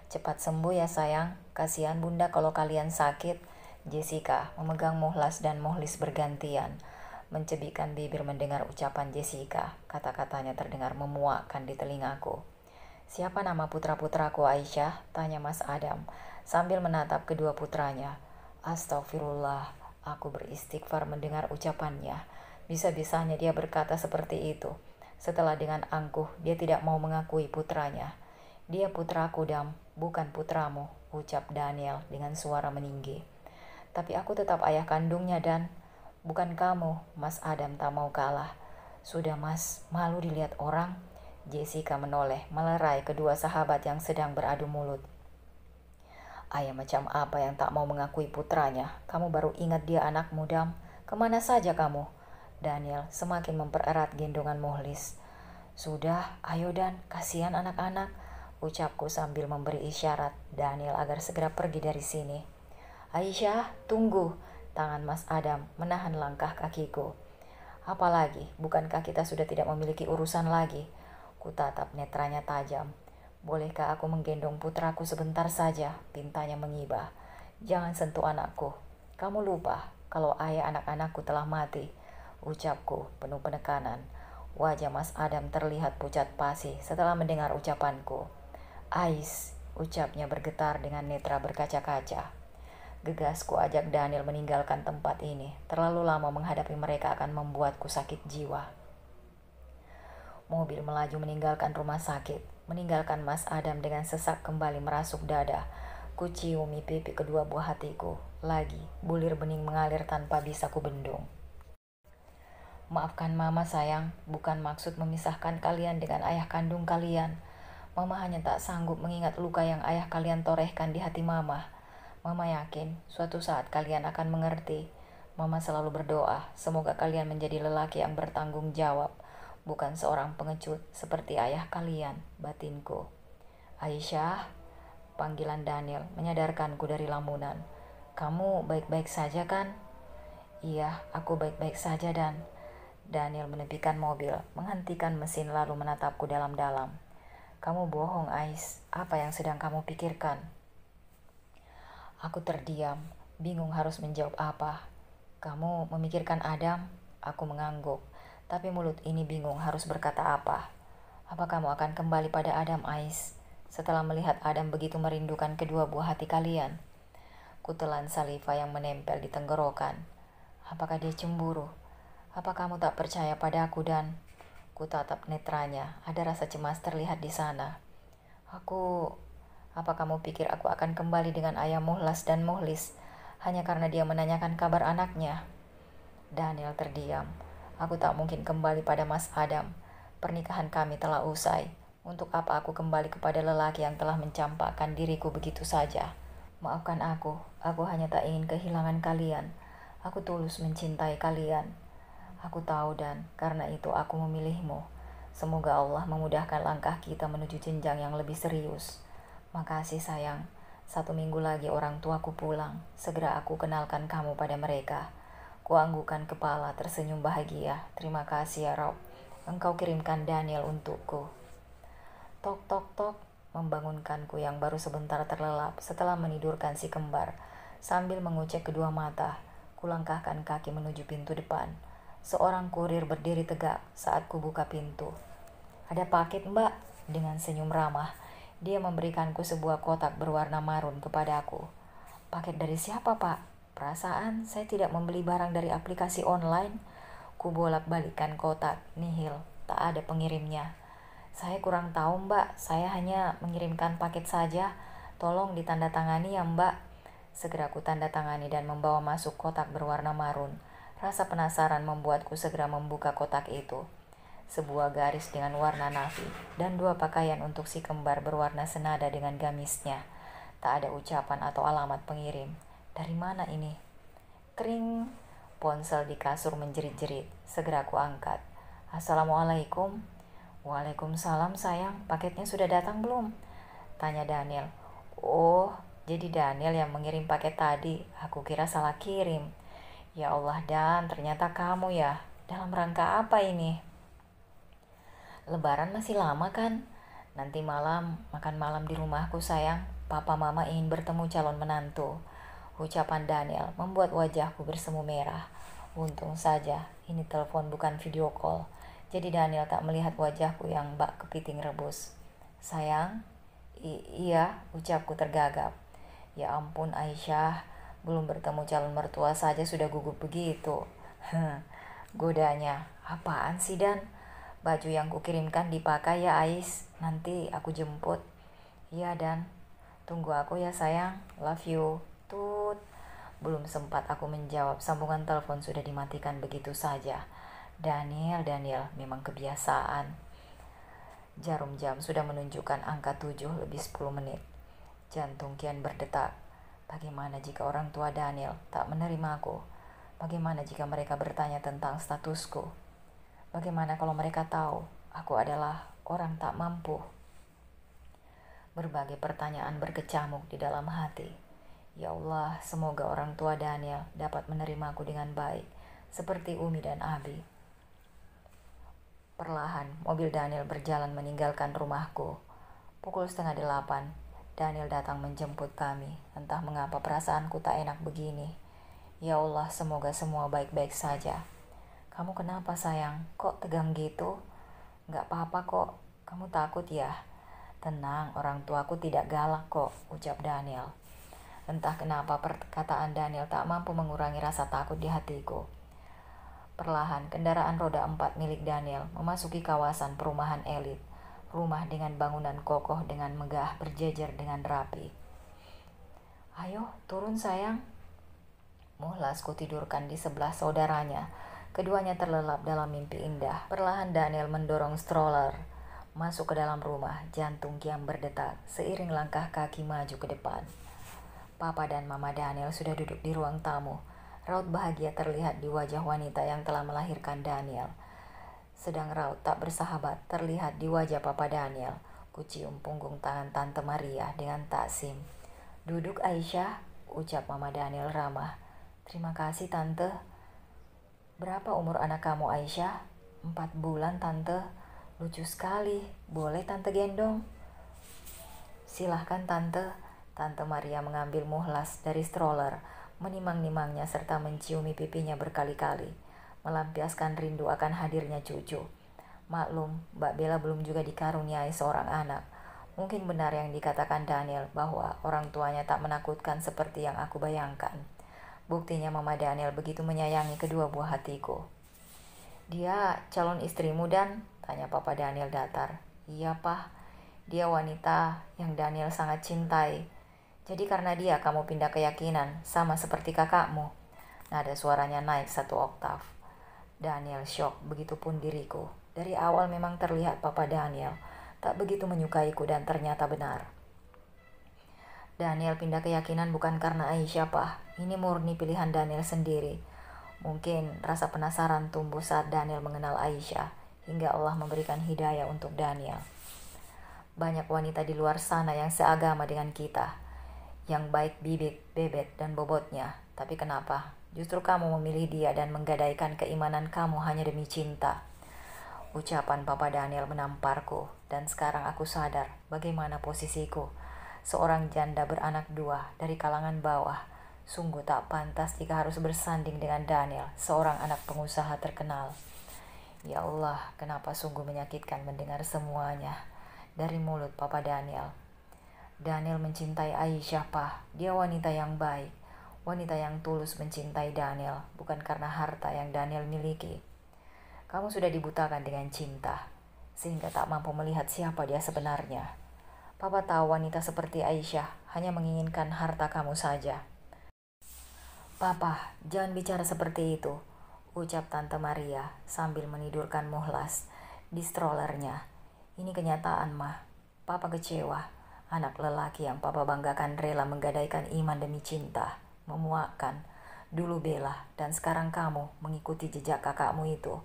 Cepat sembuh ya sayang, kasihan bunda kalau kalian sakit. Jessica memegang Muhlas dan Muhlis bergantian. Mencebikkan bibir mendengar ucapan Jessica, kata-katanya terdengar memuakkan di telingaku. Siapa nama putra-putraku Aisyah? Tanya Mas Adam, sambil menatap kedua putranya. Astagfirullah, aku beristighfar mendengar ucapannya. Bisa-bisanya dia berkata seperti itu. Setelah dengan angkuh, dia tidak mau mengakui putranya. Dia putraku, Dam, bukan putramu, ucap Daniel dengan suara meninggi. Tapi aku tetap ayah kandungnya, Dan. Bukan kamu, Mas Adam tak mau kalah. Sudah, Mas, malu dilihat orang. Jessica menoleh, melerai kedua sahabat yang sedang beradu mulut. Ayah macam apa yang tak mau mengakui putranya? Kamu baru ingat dia anak muda. Kemana saja kamu? Daniel semakin mempererat gendongan Muhlis. Sudah, ayo Dan, kasihan anak-anak, ucapku sambil memberi isyarat Daniel agar segera pergi dari sini. Aisyah, tunggu. Tangan Mas Adam menahan langkah kakiku. Apalagi, bukankah kita sudah tidak memiliki urusan lagi? Kutatap netranya tajam. Bolehkah aku menggendong putraku sebentar saja? Pintanya mengibah. Jangan sentuh anakku. Kamu lupa kalau ayah anak-anakku telah mati, ucapku penuh penekanan. Wajah Mas Adam terlihat pucat pasi setelah mendengar ucapanku. Ais, ucapnya bergetar dengan netra berkaca-kaca. Gegasku ajak Daniel meninggalkan tempat ini. Terlalu lama menghadapi mereka akan membuatku sakit jiwa. Mobil melaju meninggalkan rumah sakit, meninggalkan Mas Adam dengan sesak kembali merasuk dada. Kuciumi pipi kedua buah hatiku. Lagi, bulir bening mengalir tanpa bisa kubendung. Maafkan Mama sayang, bukan maksud memisahkan kalian dengan ayah kandung kalian. Mama hanya tak sanggup mengingat luka yang ayah kalian torehkan di hati Mama. Mama yakin suatu saat kalian akan mengerti. Mama selalu berdoa, semoga kalian menjadi lelaki yang bertanggung jawab, bukan seorang pengecut seperti ayah kalian, batinku. Aisyah, panggilan Daniel menyadarkanku dari lamunan. Kamu baik-baik saja kan? Iya, aku baik-baik saja, Dan. Daniel menepikan mobil, menghentikan mesin lalu menatapku dalam-dalam. Kamu bohong, Ais. Apa yang sedang kamu pikirkan? Aku terdiam, bingung harus menjawab apa. Kamu memikirkan Adam? Aku mengangguk, tapi mulut ini bingung harus berkata apa. Apa kamu akan kembali pada Adam, Ais? Setelah melihat Adam begitu merindukan kedua buah hati kalian. Kutelan saliva yang menempel di tenggorokan. Apakah dia cemburu? Apa kamu tak percaya padaku, Dan? Kutatap netranya, ada rasa cemas terlihat di sana. Apa kamu pikir aku akan kembali dengan ayah Muhlas dan Muhlis hanya karena dia menanyakan kabar anaknya? Daniel terdiam. Aku tak mungkin kembali pada Mas Adam. Pernikahan kami telah usai. Untuk apa aku kembali kepada lelaki yang telah mencampakkan diriku begitu saja? Maafkan aku hanya tak ingin kehilangan kalian. Aku tulus mencintai kalian. Aku tahu, Dan, karena itu aku memilihmu. Semoga Allah memudahkan langkah kita menuju jenjang yang lebih serius. Makasih sayang, 1 minggu lagi orang tuaku pulang. Segera aku kenalkan kamu pada mereka. Kuanggukan kepala tersenyum bahagia. Terima kasih ya Rob. Engkau kirimkan Daniel untukku. Tok tok tok, membangunkanku yang baru sebentar terlelap setelah menidurkan si kembar. Sambil mengucek kedua mata, kulangkahkan kaki menuju pintu depan. Seorang kurir berdiri tegak saat kubuka pintu. Ada paket, Mbak, dengan senyum ramah. Dia memberikanku sebuah kotak berwarna marun kepadaku. Paket dari siapa, Pak? Perasaan saya tidak membeli barang dari aplikasi online. Ku bolak-balikan kotak, nihil, tak ada pengirimnya. Saya kurang tahu, Mbak. Saya hanya mengirimkan paket saja. Tolong ditandatangani ya, Mbak. Segera ku tanda tangani dan membawa masuk kotak berwarna marun. Rasa penasaran membuatku segera membuka kotak itu. Sebuah garis dengan warna navy dan 2 pakaian untuk si kembar berwarna senada dengan gamisnya. Tak ada ucapan atau alamat pengirim. Dari mana ini? Kering. Ponsel di kasur menjerit-jerit. Segera aku angkat. Assalamualaikum. Waalaikumsalam sayang. Paketnya sudah datang belum? Tanya Daniel. Oh, jadi Daniel yang mengirim paket tadi. Aku kira salah kirim. Ya Allah, Dan, ternyata kamu ya. Dalam rangka apa ini? Lebaran masih lama kan? Nanti malam makan malam di rumahku sayang. Papa mama ingin bertemu calon menantu. Ucapan Daniel membuat wajahku bersemu merah. Untung saja ini telepon bukan video call. Jadi Daniel tak melihat wajahku yang bak kepiting rebus. Sayang? Iya, ucapku tergagap. Ya ampun Aisyah, Belum bertemu calon mertua saja sudah gugup begitu. Godanya, apaan sih Dan? Baju yang kukirimkan dipakai ya Ais, nanti aku jemput. Iya Dan, tunggu aku ya sayang, love you. Tut. Belum sempat aku menjawab, sambungan telepon sudah dimatikan begitu saja. Daniel, memang kebiasaan. Jarum jam sudah menunjukkan angka 7 lebih 10 menit. Jantung kian berdetak. Bagaimana jika orang tua Daniel tak menerimaku? Bagaimana jika mereka bertanya tentang statusku? Bagaimana kalau mereka tahu aku adalah orang tak mampu? Berbagai pertanyaan berkecamuk di dalam hati. Ya Allah, semoga orang tua Daniel dapat menerimaku dengan baik, seperti Umi dan Abi. Perlahan, mobil Daniel berjalan meninggalkan rumahku. Pukul 7:30, Daniel datang menjemput kami. Entah mengapa perasaanku tak enak begini. Ya Allah, semoga semua baik-baik saja. Kamu kenapa sayang? Kok tegang gitu? Gak apa-apa kok, kamu takut ya? Tenang, orang tuaku tidak galak kok, ucap Daniel. Entah kenapa perkataan Daniel tak mampu mengurangi rasa takut di hatiku. Perlahan, kendaraan roda 4 milik Daniel memasuki kawasan perumahan elit. Rumah dengan bangunan kokoh dengan megah berjejer dengan rapi. Ayo, turun sayang. Muhlas kutidurkan di sebelah saudaranya. Keduanya terlelap dalam mimpi indah. Perlahan Daniel mendorong stroller masuk ke dalam rumah. Jantung kian berdetak seiring langkah kaki maju ke depan. Papa dan Mama Daniel sudah duduk di ruang tamu. Raut bahagia terlihat di wajah wanita yang telah melahirkan Daniel. Sedang raut tak bersahabat terlihat di wajah Papa Daniel. Kucium punggung tangan Tante Maria dengan taksim. Duduk Aisyah, ucap Mama Daniel ramah. Terima kasih Tante. Berapa umur anak kamu Aisyah? 4 bulan Tante. Lucu sekali, boleh Tante gendong? Silahkan Tante. Tante Maria mengambil Muhlas dari stroller, menimang-nimangnya serta menciumi pipinya berkali-kali, melampiaskan rindu akan hadirnya cucu. Maklum, Mbak Bella belum juga dikaruniai seorang anak. Mungkin benar yang dikatakan Daniel bahwa orang tuanya tak menakutkan seperti yang aku bayangkan. Buktinya Mama Daniel begitu menyayangi kedua buah hatiku. Dia calon istrimu Dan? Tanya Papa Daniel datar. Iya Pak, dia wanita yang Daniel sangat cintai. Jadi karena dia kamu pindah keyakinan, sama seperti kakakmu. Nada suaranya naik 1 oktav. Daniel syok, begitupun diriku. Dari awal memang terlihat Papa Daniel tak begitu menyukaiku dan ternyata benar. Daniel pindah keyakinan bukan karena Aisyah, Pak. Ini murni pilihan Daniel sendiri. Mungkin rasa penasaran tumbuh saat Daniel mengenal Aisyah, hingga Allah memberikan hidayah untuk Daniel. Banyak wanita di luar sana yang seagama dengan kita, yang baik bibit, bebet, dan bobotnya. Tapi kenapa? Justru kamu memilih dia dan menggadaikan keimanan kamu hanya demi cinta. Ucapan Papa Daniel menamparku, dan sekarang aku sadar bagaimana posisiku. Seorang janda beranak 2 dari kalangan bawah. Sungguh tak pantas jika harus bersanding dengan Daniel, seorang anak pengusaha terkenal. Ya Allah, kenapa sungguh menyakitkan mendengar semuanya dari mulut Papa Daniel. Daniel mencintai Aisyah, Pak. Dia wanita yang baik. Wanita yang tulus mencintai Daniel, bukan karena harta yang Daniel miliki. Kamu sudah dibutakan dengan cinta, sehingga tak mampu melihat siapa dia sebenarnya. Papa tahu wanita seperti Aisyah hanya menginginkan harta kamu saja. Papa, jangan bicara seperti itu, ucap Tante Maria sambil menidurkan Muhlas di strollernya. Ini kenyataan, Mah. Papa kecewa. Anak lelaki yang Papa banggakan rela menggadaikan iman demi cinta, memuakkan. Dulu Bella dan sekarang kamu mengikuti jejak kakakmu itu.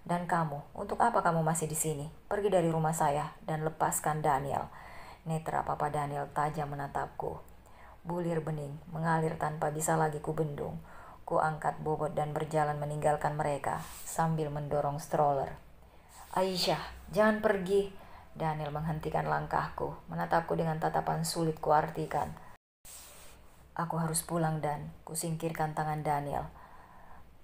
Dan kamu, untuk apa kamu masih di sini? Pergi dari rumah saya dan lepaskan Daniel. Netra Papa Daniel tajam menatapku. Bulir bening mengalir tanpa bisa lagi kubendung. Ku angkat bobot dan berjalan meninggalkan mereka sambil mendorong stroller. Aisyah, jangan pergi. Daniel menghentikan langkahku, menatapku dengan tatapan sulit kuartikan. Aku harus pulang Dan, kusingkirkan tangan Daniel.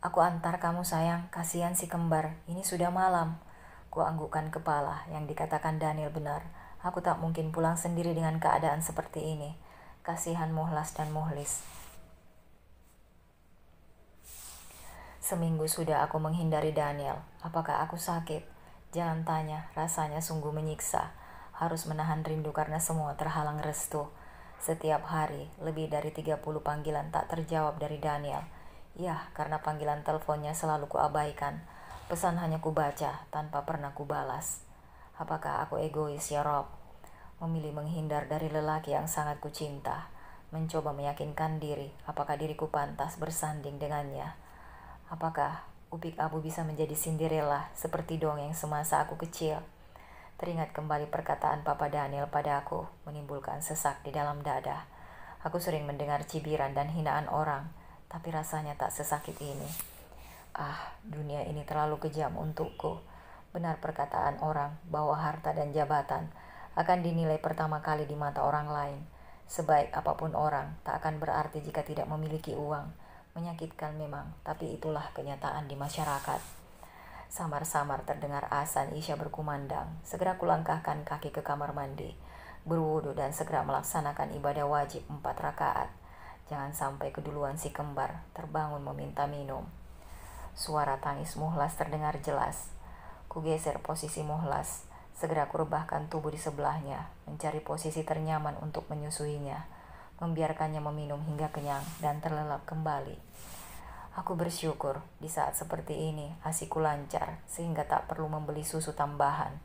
Aku antar kamu sayang, kasihan si kembar, ini sudah malam. Kuanggukkan kepala, yang dikatakan Daniel benar. Aku tak mungkin pulang sendiri dengan keadaan seperti ini. Kasihan Muhlas dan Muhlis. Seminggu sudah aku menghindari Daniel. Apakah aku sakit? Jangan tanya, rasanya sungguh menyiksa. Harus menahan rindu karena semua terhalang restu. Setiap hari, lebih dari 30 panggilan tak terjawab dari Daniel. Yah, karena panggilan teleponnya selalu kuabaikan. Pesan hanya kubaca, tanpa pernah kubalas. Apakah aku egois ya Rob? Memilih menghindar dari lelaki yang sangat kucinta. Mencoba meyakinkan diri, apakah diriku pantas bersanding dengannya. Apakah Upik Abu bisa menjadi Cinderella seperti dongeng semasa aku kecil? Teringat kembali perkataan Papa Daniel padaku, menimbulkan sesak di dalam dada. Aku sering mendengar cibiran dan hinaan orang, tapi rasanya tak sesakit ini. Ah, dunia ini terlalu kejam untukku. Benar perkataan orang bahwa harta dan jabatan akan dinilai pertama kali di mata orang lain. Sebaik apapun orang, tak akan berarti jika tidak memiliki uang. Menyakitkan memang, tapi itulah kenyataan di masyarakat. Samar-samar terdengar azan Isya berkumandang. Segera kulangkahkan kaki ke kamar mandi, berwudu dan segera melaksanakan ibadah wajib 4 rakaat. Jangan sampai keduluan si kembar terbangun meminta minum. Suara tangis Muhlas terdengar jelas. Kugeser posisi Muhlas. Segera kurebahkan tubuh di sebelahnya, mencari posisi ternyaman untuk menyusuinya, membiarkannya meminum hingga kenyang dan terlelap kembali. Aku bersyukur di saat seperti ini ASIku lancar sehingga tak perlu membeli susu tambahan.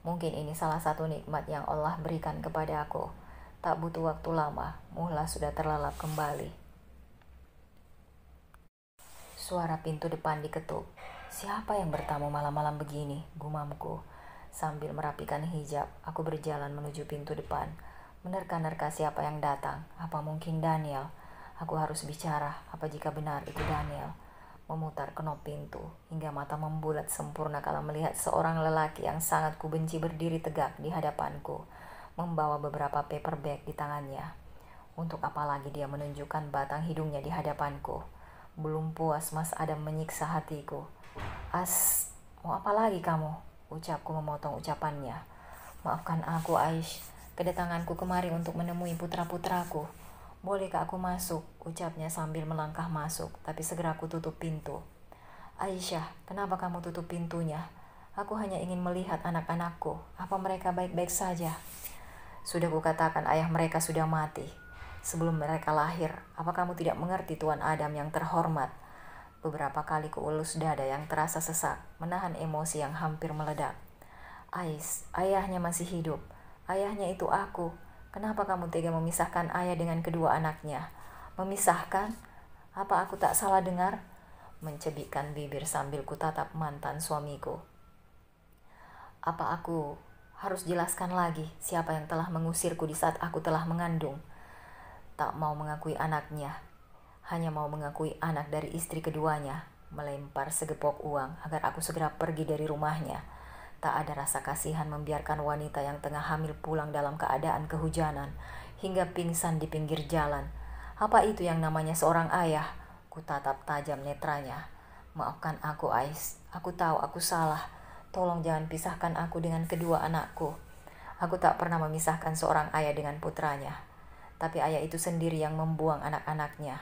Mungkin ini salah satu nikmat yang Allah berikan kepada aku. Tak butuh waktu lama, Muhlas sudah terlelap kembali. Suara pintu depan diketuk. Siapa yang bertamu malam-malam begini? Gumamku. Sambil merapikan hijab, aku berjalan menuju pintu depan. Menerka-nerka siapa yang datang. Apa mungkin Daniel? Aku harus bicara. Apa jika benar itu Daniel? Memutar kenop pintu hingga mata membulat sempurna kala melihat seorang lelaki yang sangat kubenci berdiri tegak di hadapanku, membawa beberapa paper bag di tangannya. Untuk apa lagi dia menunjukkan batang hidungnya di hadapanku? Belum puas Mas Adam menyiksa hatiku. Mau apa lagi kamu? Ucapku memotong ucapannya. Maafkan aku, Aish. Kedatanganku kemari untuk menemui putra-putraku. Bolehkah aku masuk? Ucapnya sambil melangkah masuk, tapi segera aku tutup pintu. Aisyah, kenapa kamu tutup pintunya? Aku hanya ingin melihat anak-anakku. Apa mereka baik-baik saja? Sudah kukatakan ayah mereka sudah mati. Sebelum mereka lahir, apa kamu tidak mengerti Tuan Adam yang terhormat? Beberapa kali kuelus dada yang terasa sesak, menahan emosi yang hampir meledak. Ais, ayahnya masih hidup. Ayahnya itu aku. Kenapa kamu tega memisahkan ayah dengan kedua anaknya? Memisahkan? Apa aku tak salah dengar? Mencebikkan bibir sambil kutatap mantan suamiku. Apa aku harus jelaskan lagi siapa yang telah mengusirku di saat aku telah mengandung? Tak mau mengakui anaknya, hanya mau mengakui anak dari istri keduanya, melempar segepok uang agar aku segera pergi dari rumahnya. Tak ada rasa kasihan membiarkan wanita yang tengah hamil pulang dalam keadaan kehujanan hingga pingsan di pinggir jalan. Apa itu yang namanya seorang ayah? Kutatap tajam netranya. Maafkan aku, Ais. Aku tahu aku salah. Tolong jangan pisahkan aku dengan kedua anakku. Aku tak pernah memisahkan seorang ayah dengan putranya. Tapi ayah itu sendiri yang membuang anak-anaknya.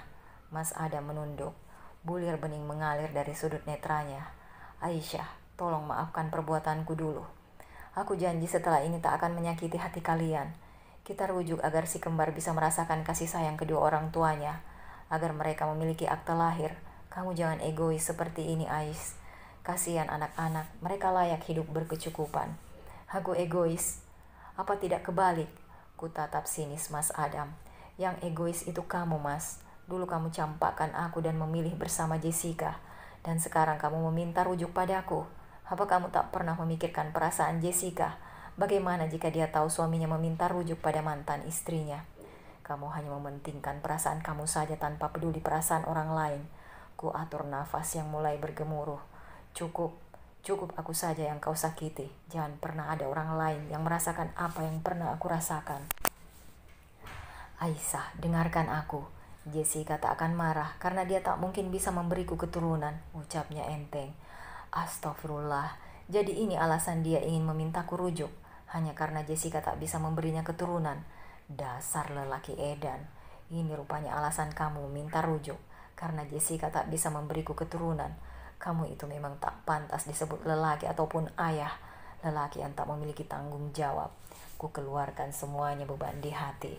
Mas Adam menunduk. Bulir bening mengalir dari sudut netranya. Aisyah, tolong maafkan perbuatanku dulu. Aku janji setelah ini tak akan menyakiti hati kalian. Kita rujuk agar si kembar bisa merasakan kasih sayang kedua orang tuanya. Agar mereka memiliki akte lahir. Kamu jangan egois seperti ini, Ais. Kasihan anak-anak, mereka layak hidup berkecukupan. Aku egois? Apa tidak kebalik? Kutatap sinis Mas Adam. Yang egois itu kamu, Mas. Dulu kamu campakkan aku dan memilih bersama Jessica. Dan sekarang kamu meminta rujuk padaku. Apa kamu tak pernah memikirkan perasaan Jessica? Bagaimana jika dia tahu suaminya meminta rujuk pada mantan istrinya? Kamu hanya mementingkan perasaan kamu saja tanpa peduli perasaan orang lain. Ku atur nafas yang mulai bergemuruh. Cukup aku saja yang kau sakiti. Jangan pernah ada orang lain yang merasakan apa yang pernah aku rasakan. Aisyah, dengarkan aku. Jessica tak akan marah karena dia tak mungkin bisa memberiku keturunan, ucapnya enteng. Astagfirullah, jadi ini alasan dia ingin memintaku rujuk, hanya karena Jessica tak bisa memberinya keturunan. Dasar lelaki edan, ini rupanya alasan kamu minta rujuk. Karena Jessica tak bisa memberiku keturunan, kamu itu memang tak pantas disebut lelaki ataupun ayah, lelaki yang tak memiliki tanggung jawab. Ku keluarkan semuanya beban di hati.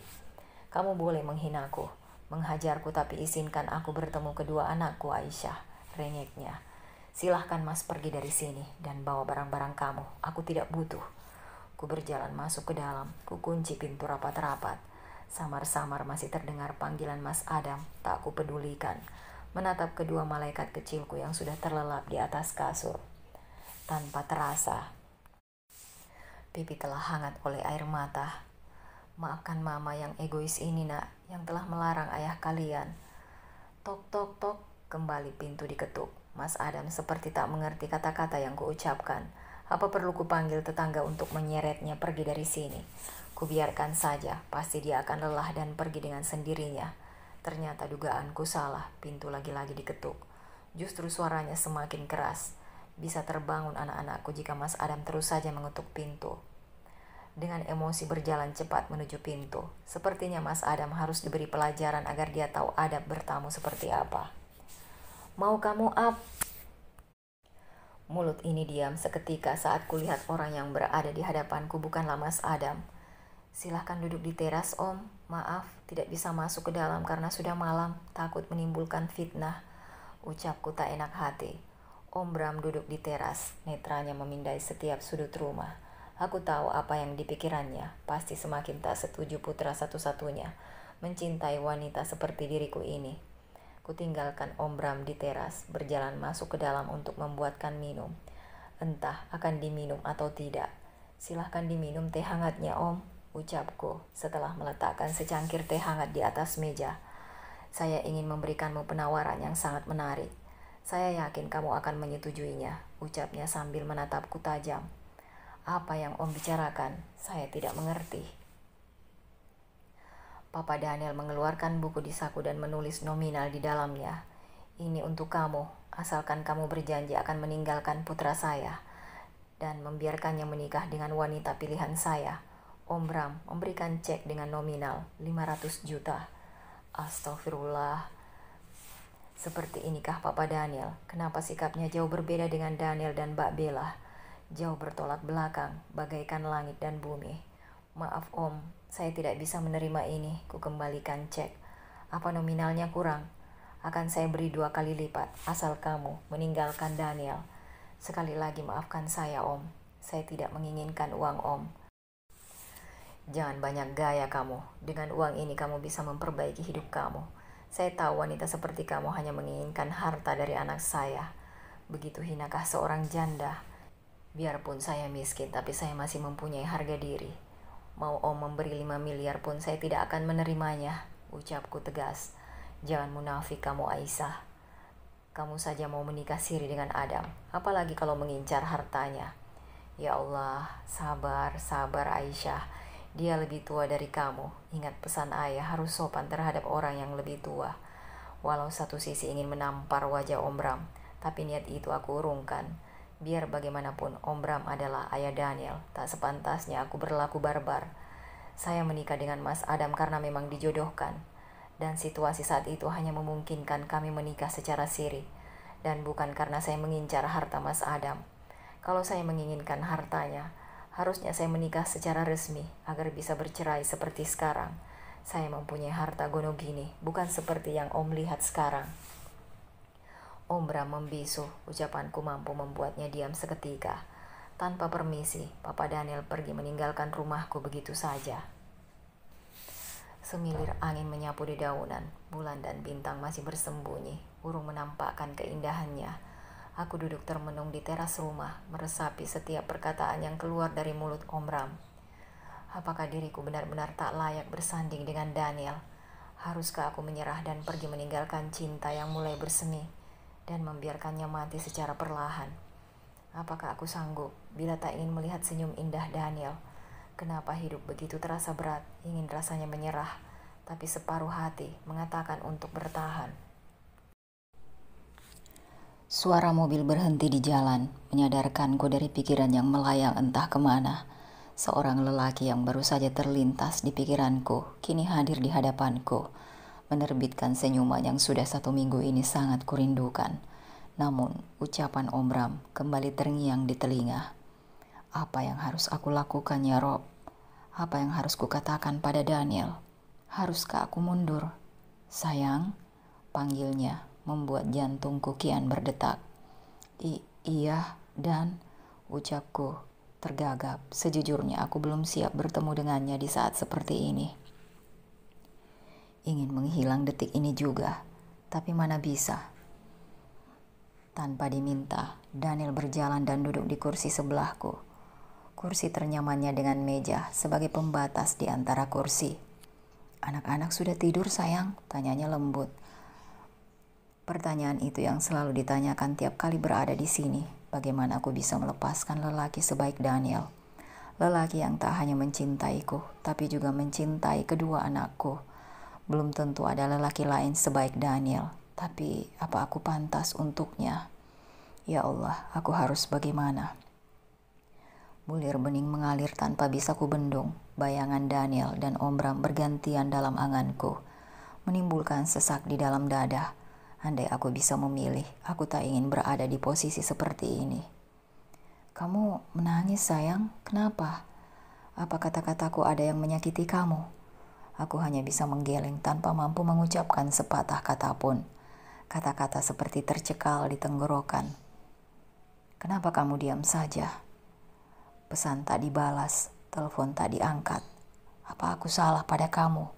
Kamu boleh menghinaku, menghajarku, tapi izinkan aku bertemu kedua anakku, Aisyah, rengeknya. Silahkan Mas pergi dari sini dan bawa barang-barang kamu, aku tidak butuh. Ku berjalan masuk ke dalam, ku kunci pintu rapat-rapat. Samar-samar masih terdengar panggilan Mas Adam, tak ku pedulikan. Menatap kedua malaikat kecilku yang sudah terlelap di atas kasur. Tanpa terasa, pipi telah hangat oleh air mata. Maafkan mama yang egois ini, nak, yang telah melarang ayah kalian. Tok, tok, tok, kembali pintu diketuk. Mas Adam seperti tak mengerti kata-kata yang kuucapkan. Apa perlu kupanggil tetangga untuk menyeretnya pergi dari sini? Kubiarkan saja, pasti dia akan lelah dan pergi dengan sendirinya. Ternyata dugaanku salah, pintu lagi-lagi diketuk. Justru suaranya semakin keras. Bisa terbangun anak-anakku jika Mas Adam terus saja mengetuk pintu. Dengan emosi berjalan cepat menuju pintu. Sepertinya Mas Adam harus diberi pelajaran agar dia tahu adab bertamu seperti apa. Mau kamu up? Mulut ini diam seketika saat kulihat orang yang berada di hadapanku bukanlah Mas Adam. Silahkan duduk di teras, Om. Maaf, tidak bisa masuk ke dalam karena sudah malam, takut menimbulkan fitnah. Ucapku tak enak hati. Om Bram duduk di teras, netranya memindai setiap sudut rumah. Aku tahu apa yang dipikirannya, pasti semakin tak setuju putra satu-satunya mencintai wanita seperti diriku ini. Kutinggalkan Om Bram di teras, berjalan masuk ke dalam untuk membuatkan minum. Entah akan diminum atau tidak. Silahkan diminum teh hangatnya, Om, ucapku setelah meletakkan secangkir teh hangat di atas meja. Saya ingin memberikanmu penawaran yang sangat menarik. Saya yakin kamu akan menyetujuinya, ucapnya sambil menatapku tajam. Apa yang Om bicarakan? Saya tidak mengerti. Papa Daniel mengeluarkan buku di saku dan menulis nominal di dalamnya. Ini untuk kamu, asalkan kamu berjanji akan meninggalkan putra saya dan membiarkannya menikah dengan wanita pilihan saya. Om Bram memberikan cek dengan nominal 500 juta. Astagfirullah. Seperti inikah Papa Daniel? Kenapa sikapnya jauh berbeda dengan Daniel dan Mbak Bella? Jauh bertolak belakang, bagaikan langit dan bumi. Maaf Om, saya tidak bisa menerima ini. Ku kembalikan cek. Apa nominalnya kurang? Akan saya beri 2 kali lipat, asal kamu meninggalkan Daniel. Sekali lagi maafkan saya Om. Saya tidak menginginkan uang Om. Jangan banyak gaya kamu. Dengan uang ini kamu bisa memperbaiki hidup kamu. Saya tahu wanita seperti kamu hanya menginginkan harta dari anak saya. Begitu hinakah seorang janda? Biarpun saya miskin, tapi saya masih mempunyai harga diri. Mau Om memberi 5 miliar pun saya tidak akan menerimanya, ucapku tegas. Jangan munafik kamu, Aisyah. Kamu saja mau menikah siri dengan Adam, apalagi kalau mengincar hartanya. Ya Allah, sabar, sabar Aisyah. Dia lebih tua dari kamu. Ingat pesan ayah, harus sopan terhadap orang yang lebih tua. Walau satu sisi ingin menampar wajah Om Bram, tapi niat itu aku urungkan. Biar bagaimanapun Om Bram adalah ayah Daniel, tak sepantasnya aku berlaku barbar. Saya menikah dengan Mas Adam karena memang dijodohkan. Dan situasi saat itu hanya memungkinkan kami menikah secara siri. Dan bukan karena saya mengincar harta Mas Adam. Kalau saya menginginkan hartanya, harusnya saya menikah secara resmi agar bisa bercerai seperti sekarang. Saya mempunyai harta gono gini, bukan seperti yang Om lihat sekarang. Om Bram membisu, ucapanku mampu membuatnya diam seketika. Tanpa permisi, Papa Daniel pergi meninggalkan rumahku begitu saja. Semilir angin menyapu dedaunan, bulan dan bintang masih bersembunyi, burung menampakkan keindahannya. Aku duduk termenung di teras rumah, meresapi setiap perkataan yang keluar dari mulut Om Bram. Apakah diriku benar-benar tak layak bersanding dengan Daniel? Haruskah aku menyerah dan pergi meninggalkan cinta yang mulai bersemi dan membiarkannya mati secara perlahan? Apakah aku sanggup bila tak ingin melihat senyum indah Daniel? Kenapa hidup begitu terasa berat, ingin rasanya menyerah, tapi separuh hati mengatakan untuk bertahan. Suara mobil berhenti di jalan, menyadarkanku dari pikiran yang melayang entah kemana. Seorang lelaki yang baru saja terlintas di pikiranku, kini hadir di hadapanku. menerbitkan senyuman yang sudah 1 minggu ini sangat kurindukan. Namun, ucapan Om Bram kembali terngiang di telinga. Apa yang harus aku lakukan ya Rob? Apa yang harus kukatakan pada Daniel? Haruskah aku mundur? Sayang, panggilnya membuat jantungku kian berdetak. Iya, dan ucapku tergagap. Sejujurnya aku belum siap bertemu dengannya di saat seperti ini. Ingin menghilang detik ini juga, tapi mana bisa. Tanpa diminta, Daniel berjalan dan duduk di kursi sebelahku. Kursi ternyamannya dengan meja sebagai pembatas di antara kursi. Anak-anak sudah tidur sayang? Tanyanya lembut. Pertanyaan itu yang selalu ditanyakan tiap kali berada di sini. Bagaimana aku bisa melepaskan lelaki sebaik Daniel? Lelaki yang tak hanya mencintaiku, tapi juga mencintai kedua anakku. Belum tentu ada lelaki lain sebaik Daniel, tapi apa aku pantas untuknya? Ya Allah, aku harus bagaimana? Bulir bening mengalir tanpa bisa kubendung. Bayangan Daniel dan Om Bram bergantian dalam anganku, menimbulkan sesak di dalam dada. Andai aku bisa memilih, aku tak ingin berada di posisi seperti ini. Kamu menangis sayang, kenapa? Apa kata-kataku ada yang menyakiti kamu? Aku hanya bisa menggeleng tanpa mampu mengucapkan sepatah kata pun. Kata-kata seperti tercekal di tenggorokan. Kenapa kamu diam saja? Pesan tak dibalas, telepon tak diangkat. Apa aku salah pada kamu?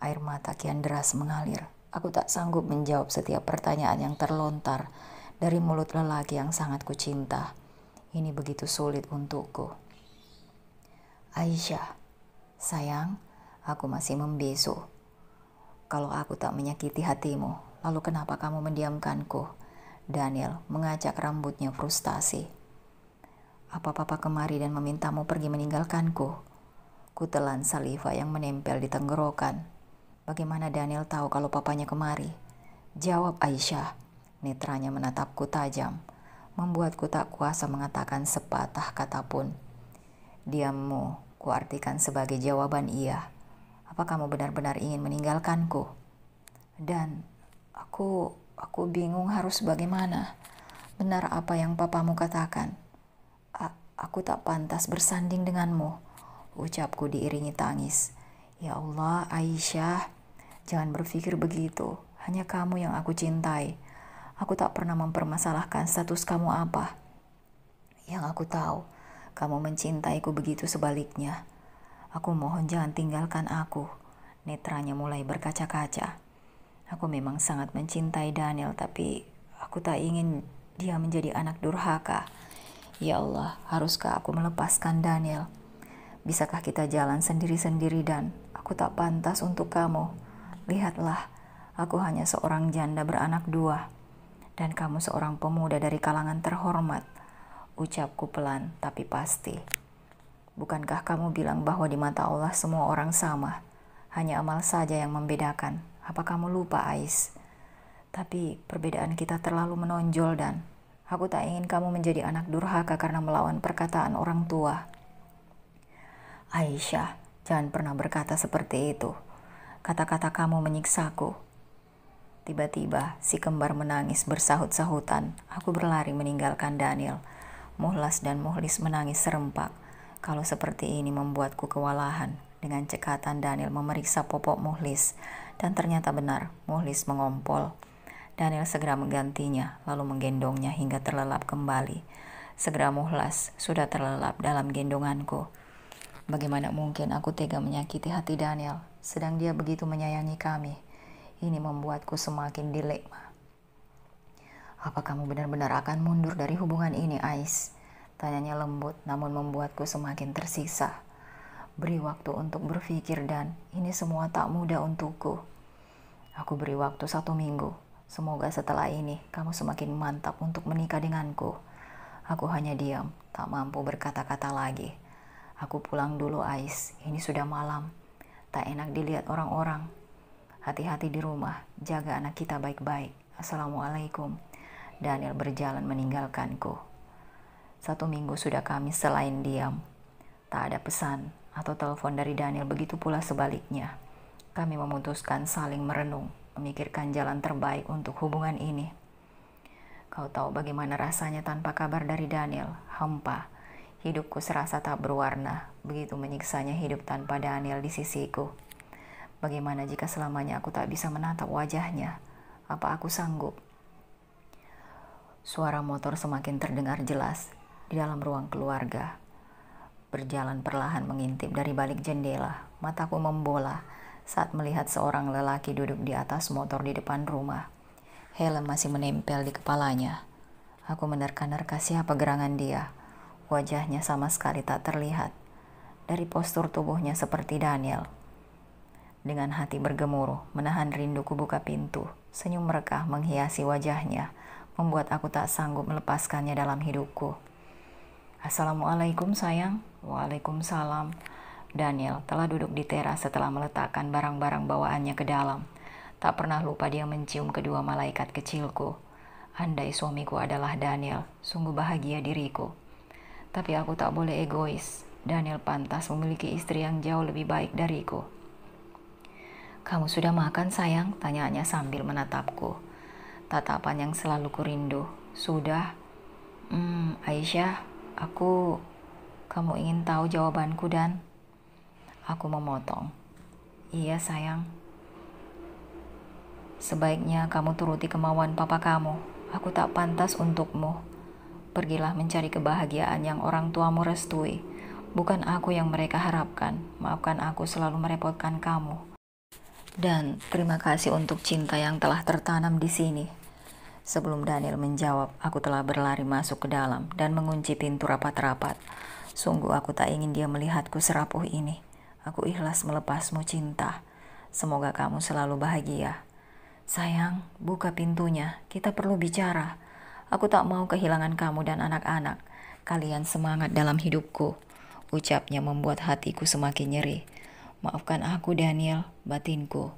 Air mata kian deras mengalir. Aku tak sanggup menjawab setiap pertanyaan yang terlontar dari mulut lelaki yang sangat kucinta. Ini begitu sulit untukku. Aisyah, sayang, aku masih membisu. Kalau aku tak menyakiti hatimu, lalu kenapa kamu mendiamkanku? Daniel mengacak rambutnya frustasi. Apa papa kemari dan memintamu pergi meninggalkanku? Kutelan saliva yang menempel di tenggorokan. Bagaimana Daniel tahu kalau papanya kemari? Jawab Aisyah. Netranya menatapku tajam, membuatku tak kuasa mengatakan sepatah kata pun. Diammu kuartikan sebagai jawaban iya. Apa kamu benar-benar ingin meninggalkanku? Dan aku bingung harus bagaimana. Benar apa yang papamu katakan. Aku tak pantas bersanding denganmu, ucapku diiringi tangis. Ya Allah, Aisyah, jangan berpikir begitu. Hanya kamu yang aku cintai. Aku tak pernah mempermasalahkan status kamu apa. Yang aku tahu, kamu mencintaiku begitu sebaliknya. Aku mohon jangan tinggalkan aku. Netranya mulai berkaca-kaca. Aku memang sangat mencintai Daniel, tapi aku tak ingin dia menjadi anak durhaka. Ya Allah, haruskah aku melepaskan Daniel? Bisakah kita jalan sendiri-sendiri dan aku tak pantas untuk kamu? Lihatlah, aku hanya seorang janda beranak 2. Dan kamu seorang pemuda dari kalangan terhormat. Ucapku pelan tapi pasti. Bukankah kamu bilang bahwa di mata Allah semua orang sama? Hanya amal saja yang membedakan. Apa kamu lupa, Ais? Tapi perbedaan kita terlalu menonjol dan aku tak ingin kamu menjadi anak durhaka karena melawan perkataan orang tua. Aisyah, jangan pernah berkata seperti itu. Kata-kata kamu menyiksaku. Tiba-tiba si kembar menangis bersahut-sahutan. Aku berlari meninggalkan Daniel. Muhlas dan Muhlis menangis serempak. Kalau seperti ini membuatku kewalahan. Dengan cekatan Daniel memeriksa popok Muhlis. Dan ternyata benar, Muhlis mengompol. Daniel segera menggantinya, lalu menggendongnya hingga terlelap kembali. Segera Muhlas sudah terlelap dalam gendonganku. Bagaimana mungkin aku tega menyakiti hati Daniel, sedang dia begitu menyayangi kami. Ini membuatku semakin dilema. Apa kamu benar-benar akan mundur dari hubungan ini, Ais? Tanyanya lembut, namun membuatku semakin tersiksa. Beri waktu untuk berpikir dan ini semua tak mudah untukku. Aku beri waktu 1 minggu. Semoga setelah ini kamu semakin mantap untuk menikah denganku. Aku hanya diam, tak mampu berkata-kata lagi. Aku pulang dulu, Ais. Ini sudah malam. Tak enak dilihat orang-orang. Hati-hati di rumah. Jaga anak kita baik-baik. Assalamualaikum. Daniel berjalan meninggalkanku. 1 minggu sudah kami selain diam. Tak ada pesan atau telepon dari Daniel, begitu pula sebaliknya. Kami memutuskan saling merenung, memikirkan jalan terbaik untuk hubungan ini. Kau tahu bagaimana rasanya tanpa kabar dari Daniel, hampa. Hidupku serasa tak berwarna, begitu menyiksanya hidup tanpa Daniel di sisiku. Bagaimana jika selamanya aku tak bisa menatap wajahnya? Apa aku sanggup? Suara motor semakin terdengar jelas di dalam ruang keluarga. Berjalan perlahan mengintip dari balik jendela, mataku membola saat melihat seorang lelaki duduk di atas motor di depan rumah. Helm masih menempel di kepalanya. Aku menerka-nerka siapa gerangan dia. Wajahnya sama sekali tak terlihat. Dari postur tubuhnya seperti Daniel. Dengan hati bergemuruh, menahan rinduku buka pintu. Senyum merekah menghiasi wajahnya, membuat aku tak sanggup melepaskannya dalam hidupku. Assalamualaikum sayang. Waalaikumsalam. Daniel telah duduk di teras setelah meletakkan barang-barang bawaannya ke dalam. Tak pernah lupa dia mencium kedua malaikat kecilku. Andai suamiku adalah Daniel, sungguh bahagia diriku. Tapi aku tak boleh egois. Daniel pantas memiliki istri yang jauh lebih baik dariku. Kamu sudah makan sayang? Tanyanya sambil menatapku. Tatapan yang selalu kurindu. Sudah. Aisyah, kamu ingin tahu jawabanku Dan? Aku memotong. Iya sayang. Sebaiknya kamu turuti kemauan papa kamu. Aku tak pantas untukmu. Pergilah mencari kebahagiaan yang orang tuamu restui. Bukan aku yang mereka harapkan. Maafkan aku selalu merepotkan kamu. Dan terima kasih untuk cinta yang telah tertanam di sini. Sebelum Daniel menjawab, aku telah berlari masuk ke dalam dan mengunci pintu rapat-rapat. Sungguh aku tak ingin dia melihatku serapuh ini. Aku ikhlas melepasmu cinta. Semoga kamu selalu bahagia. Sayang, buka pintunya. Kita perlu bicara. Aku tak mau kehilangan kamu dan anak-anak. Kalian semangat dalam hidupku. Ucapnya membuat hatiku semakin nyeri. Maafkan aku Daniel, batinku.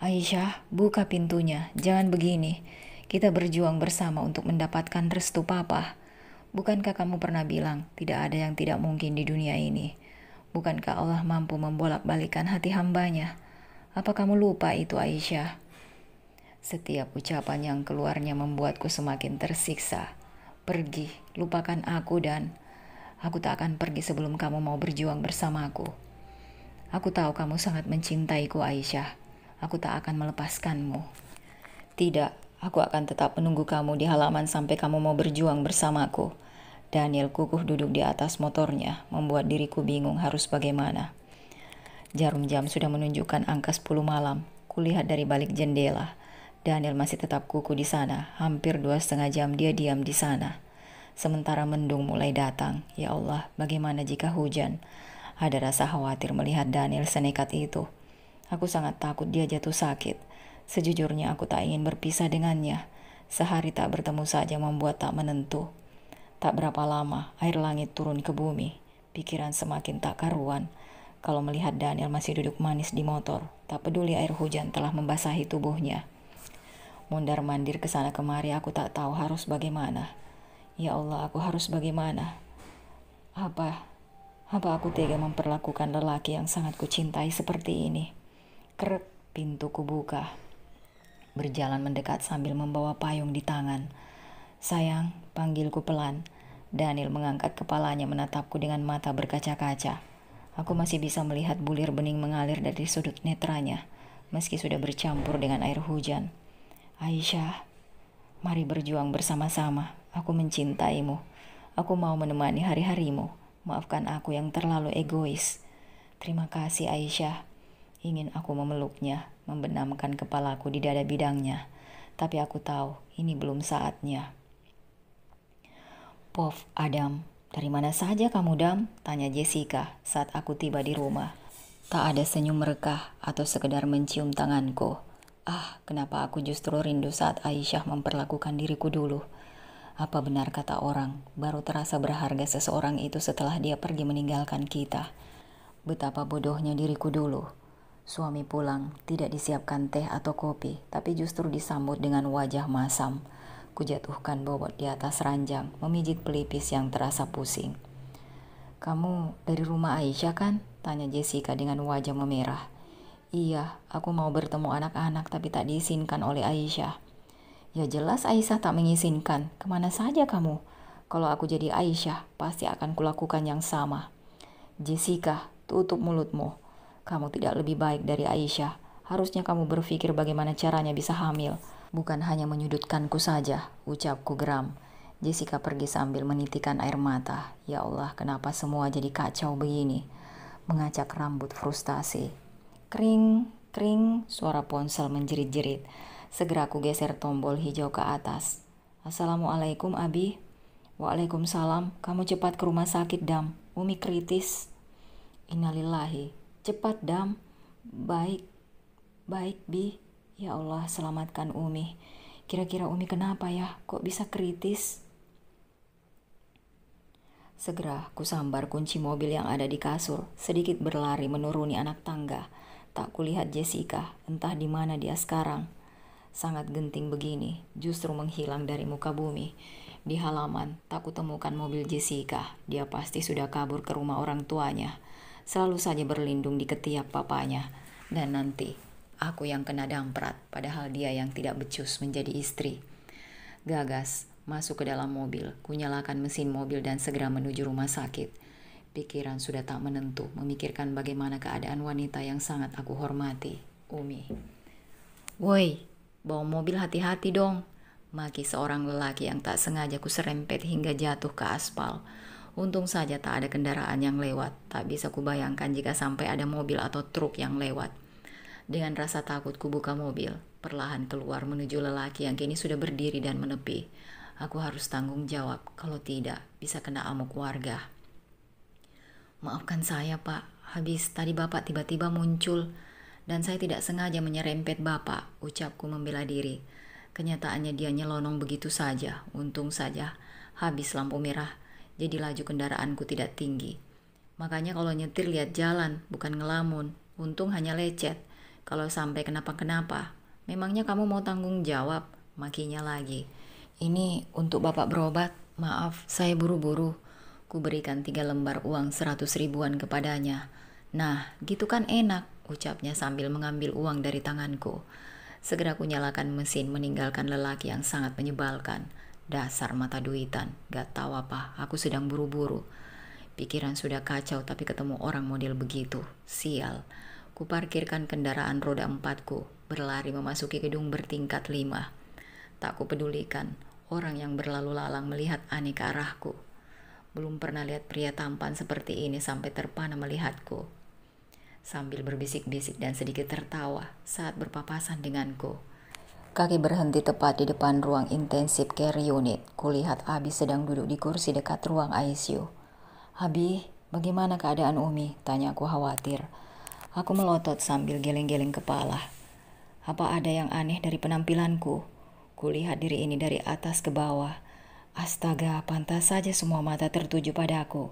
Aisyah, buka pintunya. Jangan begini. Kita berjuang bersama untuk mendapatkan restu papa. Bukankah kamu pernah bilang tidak ada yang tidak mungkin di dunia ini? Bukankah Allah mampu membolak-balikan hati hambanya? Apa kamu lupa itu Aisyah? Setiap ucapan yang keluarnya membuatku semakin tersiksa. Pergi, lupakan aku Dan aku tak akan pergi sebelum kamu mau berjuang bersamaku. Aku tahu kamu sangat mencintaiku Aisyah. Aku tak akan melepaskanmu. Tidak, aku akan tetap menunggu kamu di halaman sampai kamu mau berjuang bersamaku. Daniel kukuh duduk di atas motornya, membuat diriku bingung harus bagaimana. Jarum jam sudah menunjukkan angka 10 malam. Kulihat dari balik jendela. Daniel masih tetap kukuh di sana. Hampir 2,5 jam dia diam di sana. Sementara mendung mulai datang. Ya Allah, bagaimana jika hujan? Ada rasa khawatir melihat Daniel senekat itu. Aku sangat takut dia jatuh sakit. Sejujurnya aku tak ingin berpisah dengannya. Sehari tak bertemu saja membuat tak menentu. Tak berapa lama air langit turun ke bumi. Pikiran semakin tak karuan. Kalau melihat Daniel masih duduk manis di motor, tak peduli air hujan telah membasahi tubuhnya. Mundar-mandir ke sana kemari aku tak tahu harus bagaimana. Ya Allah, aku harus bagaimana? Apa aku tega memperlakukan lelaki yang sangat kucintai seperti ini? Krek, pintu kubuka. Berjalan mendekat sambil membawa payung di tangan. Sayang, panggilku pelan. Daniel mengangkat kepalanya menatapku dengan mata berkaca-kaca. Aku masih bisa melihat bulir bening mengalir dari sudut netranya, meski sudah bercampur dengan air hujan. Aisyah, mari berjuang bersama-sama. Aku mencintaimu. Aku mau menemani hari-harimu. Maafkan aku yang terlalu egois. Terima kasih Aisyah. Ingin aku memeluknya, membenamkan kepalaku di dada bidangnya. Tapi aku tahu ini belum saatnya. Pof, Adam, dari mana saja kamu Dam? Tanya Jessica saat aku tiba di rumah. Tak ada senyum merekah atau sekedar mencium tanganku. Kenapa aku justru rindu saat Aisyah memperlakukan diriku dulu. Apa benar kata orang, baru terasa berharga seseorang itu setelah dia pergi meninggalkan kita. Betapa bodohnya diriku dulu. Suami pulang, tidak disiapkan teh atau kopi, tapi justru disambut dengan wajah masam. Kujatuhkan bobot di atas ranjang, memijit pelipis yang terasa pusing. Kamu dari rumah Aisyah kan? Tanya Jessica dengan wajah memerah. Iya, aku mau bertemu anak-anak tapi tak diizinkan oleh Aisyah. Ya jelas Aisyah tak mengizinkan. Kemana saja kamu? Kalau aku jadi Aisyah, pasti akan kulakukan yang sama. Jessica, tutup mulutmu. Kamu tidak lebih baik dari Aisyah. Harusnya kamu berpikir bagaimana caranya bisa hamil. Bukan hanya menyudutkanku saja, ucapku geram. Jessica pergi sambil menitikan air mata. Ya Allah, kenapa semua jadi kacau begini? Mengacak rambut frustasi. Kring, kring, suara ponsel menjerit-jerit. Segera aku geser tombol hijau ke atas. Assalamualaikum, Abi. Waalaikumsalam. Kamu cepat ke rumah sakit, Dam. Umi kritis. Innalillahi. Cepat, Dam. Baik, baik, Bi. Ya Allah, selamatkan Umi. Kira-kira Umi kenapa ya? Kok bisa kritis? Segera kusambar kunci mobil yang ada di kasur, sedikit berlari menuruni anak tangga. Tak kulihat Jessica, entah di mana dia sekarang. Sangat genting begini, justru menghilang dari muka bumi. Di halaman, tak kutemukan mobil Jessica. Dia pasti sudah kabur ke rumah orang tuanya. Selalu saja berlindung di ketiak papanya. Dan nanti, aku yang kena damprat, padahal dia yang tidak becus menjadi istri. Gagas, masuk ke dalam mobil, kunyalakan mesin mobil dan segera menuju rumah sakit. Pikiran sudah tak menentu, memikirkan bagaimana keadaan wanita yang sangat aku hormati, Umi. Woi, bawa mobil hati-hati dong, maki seorang lelaki yang tak sengaja kuserempet hingga jatuh ke aspal. Untung saja tak ada kendaraan yang lewat, tak bisa kubayangkan jika sampai ada mobil atau truk yang lewat. Dengan rasa takut kubuka mobil, perlahan keluar menuju lelaki yang kini sudah berdiri dan menepi. Aku harus tanggung jawab, kalau tidak bisa kena amuk warga. Maafkan saya, Pak, habis tadi Bapak tiba-tiba muncul dan saya tidak sengaja menyerempet Bapak, ucapku membela diri. Kenyataannya dia nyelonong begitu saja, untung saja habis lampu merah, jadi laju kendaraanku tidak tinggi. Makanya kalau nyetir lihat jalan, bukan ngelamun, untung hanya lecet. Kalau sampai kenapa-kenapa, memangnya kamu mau tanggung jawab? Makinya lagi. Ini untuk Bapak berobat, maaf saya buru-buru. Ku berikan 3 lembar uang 100 ribuan kepadanya. Nah, gitu kan enak, ucapnya sambil mengambil uang dari tanganku. Segera ku nyalakan mesin meninggalkan lelaki yang sangat menyebalkan. Dasar mata duitan, gak tahu apa, aku sedang buru-buru. Pikiran sudah kacau tapi ketemu orang model begitu. Sial. Ku parkirkan kendaraan roda 4-ku, berlari memasuki gedung bertingkat 5. Tak ku pedulikan, orang yang berlalu lalang melihat aneh ke arahku. Belum pernah lihat pria tampan seperti ini sampai terpana melihatku. Sambil berbisik-bisik dan sedikit tertawa saat berpapasan denganku. Kaki berhenti tepat di depan ruang intensive care unit. Kulihat Abi sedang duduk di kursi dekat ruang ICU. Abi, bagaimana keadaan Umi? Tanya aku khawatir. Aku melotot sambil geleng-geleng kepala. Apa ada yang aneh dari penampilanku? Kulihat diri ini dari atas ke bawah. Astaga, pantas saja semua mata tertuju padaku.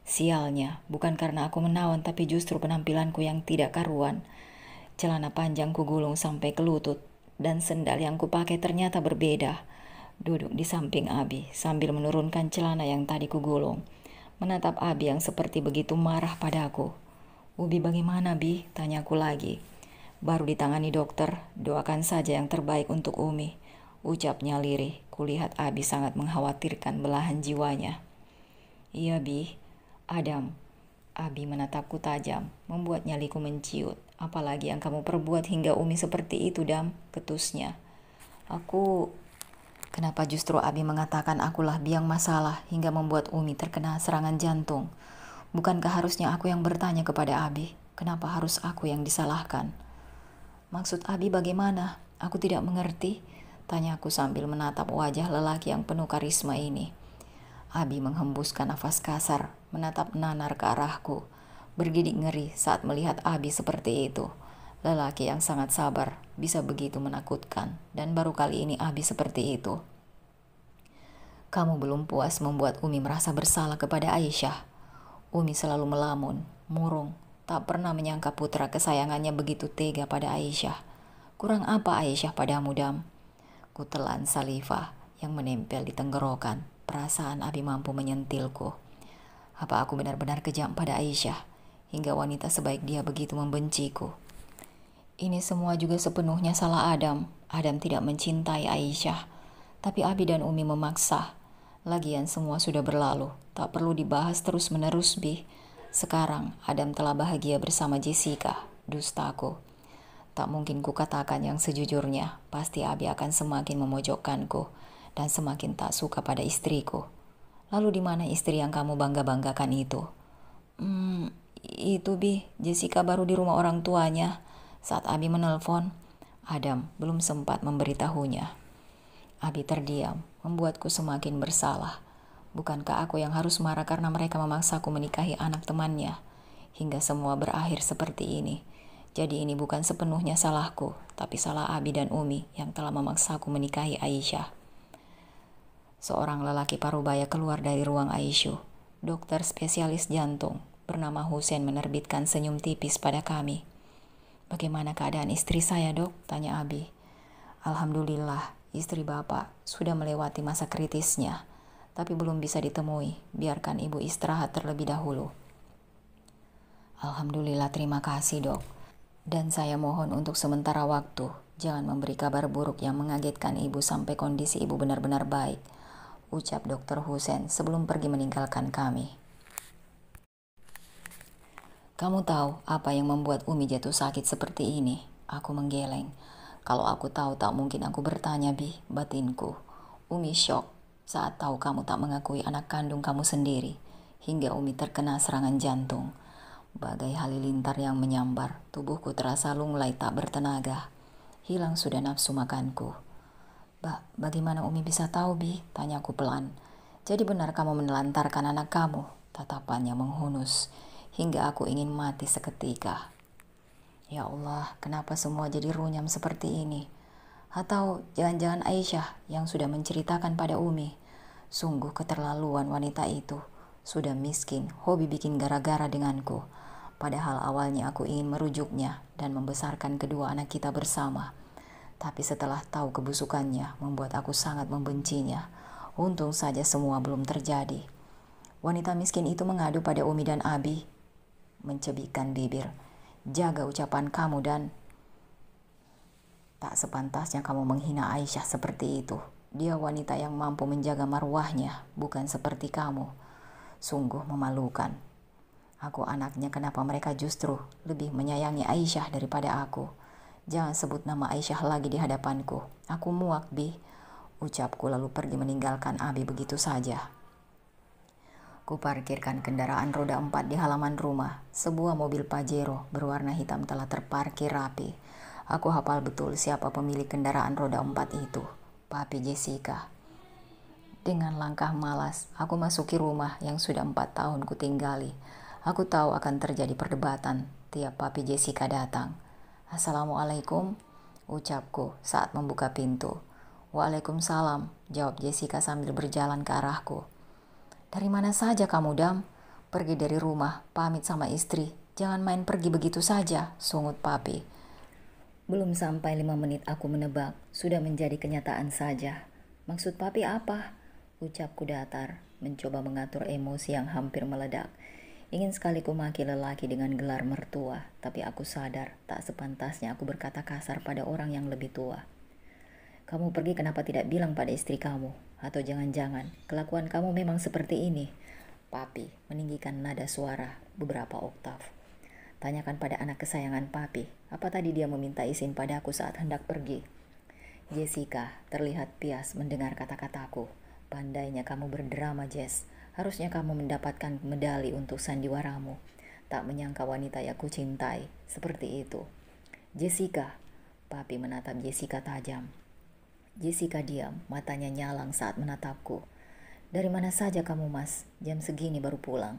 Sialnya, bukan karena aku menawan tapi justru penampilanku yang tidak karuan. Celana panjang ku gulung sampai ke lutut dan sendal yang kupakai ternyata berbeda. Duduk di samping Abi sambil menurunkan celana yang tadi ku gulung. Menatap Abi yang seperti begitu marah padaku. Ubi bagaimana, Bi? Tanyaku lagi. Baru ditangani dokter, doakan saja yang terbaik untuk Umi. Ucapnya lirih, kulihat Abi sangat mengkhawatirkan belahan jiwanya. Iya, Bi. Adam. Abi menatapku tajam, membuat nyaliku menciut. Apalagi yang kamu perbuat hingga Umi seperti itu, Dam, ketusnya. Kenapa justru Abi mengatakan akulah biang masalah hingga membuat Umi terkena serangan jantung? Bukankah harusnya aku yang bertanya kepada Abi? Kenapa harus aku yang disalahkan? Maksud Abi bagaimana? Aku tidak mengerti, tanyaku sambil menatap wajah lelaki yang penuh karisma ini. Abi menghembuskan nafas kasar, menatap nanar ke arahku. Bergidik ngeri saat melihat Abi seperti itu. Lelaki yang sangat sabar, bisa begitu menakutkan. Dan baru kali ini Abi seperti itu. Kamu belum puas membuat Umi merasa bersalah kepada Aisyah. Umi selalu melamun, murung, tak pernah menyangka putra kesayangannya begitu tega pada Aisyah. Kurang apa Aisyah padamu, Dam? Kutelan saliva yang menempel di tenggorokan. Perasaan Abi mampu menyentilku. Apa aku benar-benar kejam pada Aisyah, hingga wanita sebaik dia begitu membenciku? Ini semua juga sepenuhnya salah Adam. Adam tidak mencintai Aisyah. Tapi Abi dan Umi memaksa. Lagian semua sudah berlalu. Tak perlu dibahas terus-menerus, Bi. Sekarang Adam telah bahagia bersama Jessica. Dustaku. Tak mungkin kukatakan yang sejujurnya. Pasti Abi akan semakin memojokkanku. Dan semakin tak suka pada istriku. Lalu di mana istri yang kamu bangga-banggakan itu? Itu Bi, Jessica baru di rumah orang tuanya. Saat Abi menelpon, Adam belum sempat memberitahunya. Abi terdiam, membuatku semakin bersalah. Bukankah aku yang harus marah karena mereka memaksaku menikahi anak temannya? Hingga semua berakhir seperti ini. Jadi ini bukan sepenuhnya salahku, tapi salah Abi dan Umi yang telah memaksaku menikahi Aisyah. Seorang lelaki parubaya keluar dari ruang ICU. Dokter spesialis jantung bernama Hussein menerbitkan senyum tipis pada kami. Bagaimana keadaan istri saya, Dok? Tanya Abi. Alhamdulillah, istri Bapak sudah melewati masa kritisnya, tapi belum bisa ditemui. Biarkan Ibu istirahat terlebih dahulu. Alhamdulillah, terima kasih, Dok. Dan saya mohon untuk sementara waktu, jangan memberi kabar buruk yang mengagetkan Ibu sampai kondisi Ibu benar-benar baik, ucap Dr. Hussein sebelum pergi meninggalkan kami. Kamu tahu apa yang membuat Umi jatuh sakit seperti ini? Aku menggeleng. Kalau aku tahu tak mungkin aku bertanya, Bi, batinku. Umi syok saat tahu kamu tak mengakui anak kandung kamu sendiri. Hingga Umi terkena serangan jantung. Bagai halilintar yang menyambar, tubuhku terasa lunglai tak bertenaga. Hilang sudah nafsu makanku. Bagaimana Umi bisa tahu, Bi? Tanyaku pelan. Jadi benar kamu menelantarkan anak kamu? Tatapannya menghunus. Hingga aku ingin mati seketika. Ya Allah, kenapa semua jadi runyam seperti ini? Atau jangan-jangan Aisyah yang sudah menceritakan pada Umi. Sungguh keterlaluan wanita itu. Sudah miskin, hobi bikin gara-gara denganku. Padahal awalnya aku ingin merujuknya dan membesarkan kedua anak kita bersama. Tapi setelah tahu kebusukannya, membuat aku sangat membencinya. Untung saja semua belum terjadi. Wanita miskin itu mengadu pada Umi dan Abi, mencebikkan bibir. Jaga ucapan kamu dan tak sepantasnya kamu menghina Aisyah seperti itu. Dia wanita yang mampu menjaga marwahnya, bukan seperti kamu. Sungguh memalukan. Aku anaknya, kenapa mereka justru lebih menyayangi Aisyah daripada aku? Jangan sebut nama Aisyah lagi di hadapanku. Aku muak, Bi. Ucapku lalu pergi meninggalkan Abi begitu saja. Kuparkirkan kendaraan roda 4 di halaman rumah. Sebuah mobil Pajero berwarna hitam telah terparkir rapi. Aku hafal betul siapa pemilik kendaraan roda 4 itu. Papi Jessica. Dengan langkah malas, aku masuki rumah yang sudah 4 tahun kutinggali. Aku tahu akan terjadi perdebatan tiap Papi Jessica datang. Assalamualaikum, ucapku saat membuka pintu. Waalaikumsalam, jawab Jessica sambil berjalan ke arahku. Dari mana saja kamu, Dam? Pergi dari rumah, pamit sama istri. Jangan main pergi begitu saja, sungut Papi. Belum sampai 5 menit aku menebak, sudah menjadi kenyataan saja. Maksud Papi apa? Ucapku datar, mencoba mengatur emosi yang hampir meledak. Ingin sekali kumaki lelaki dengan gelar mertua, tapi aku sadar tak sepantasnya aku berkata kasar pada orang yang lebih tua. Kamu pergi kenapa tidak bilang pada istri kamu? Atau jangan-jangan kelakuan kamu memang seperti ini? Papi meninggikan nada suara beberapa oktav. Tanyakan pada anak kesayangan Papi, apa tadi dia meminta izin padaku saat hendak pergi? Jessica terlihat pias mendengar kata-kataku. Pandainya kamu berdrama, Jess. Harusnya kamu mendapatkan medali untuk sandiwaramu. Tak menyangka wanita yang kucintai seperti itu. Jessica, Papi menatap Jessica tajam. Jessica diam, matanya nyalang saat menatapku. Dari mana saja kamu, Mas? Jam segini baru pulang.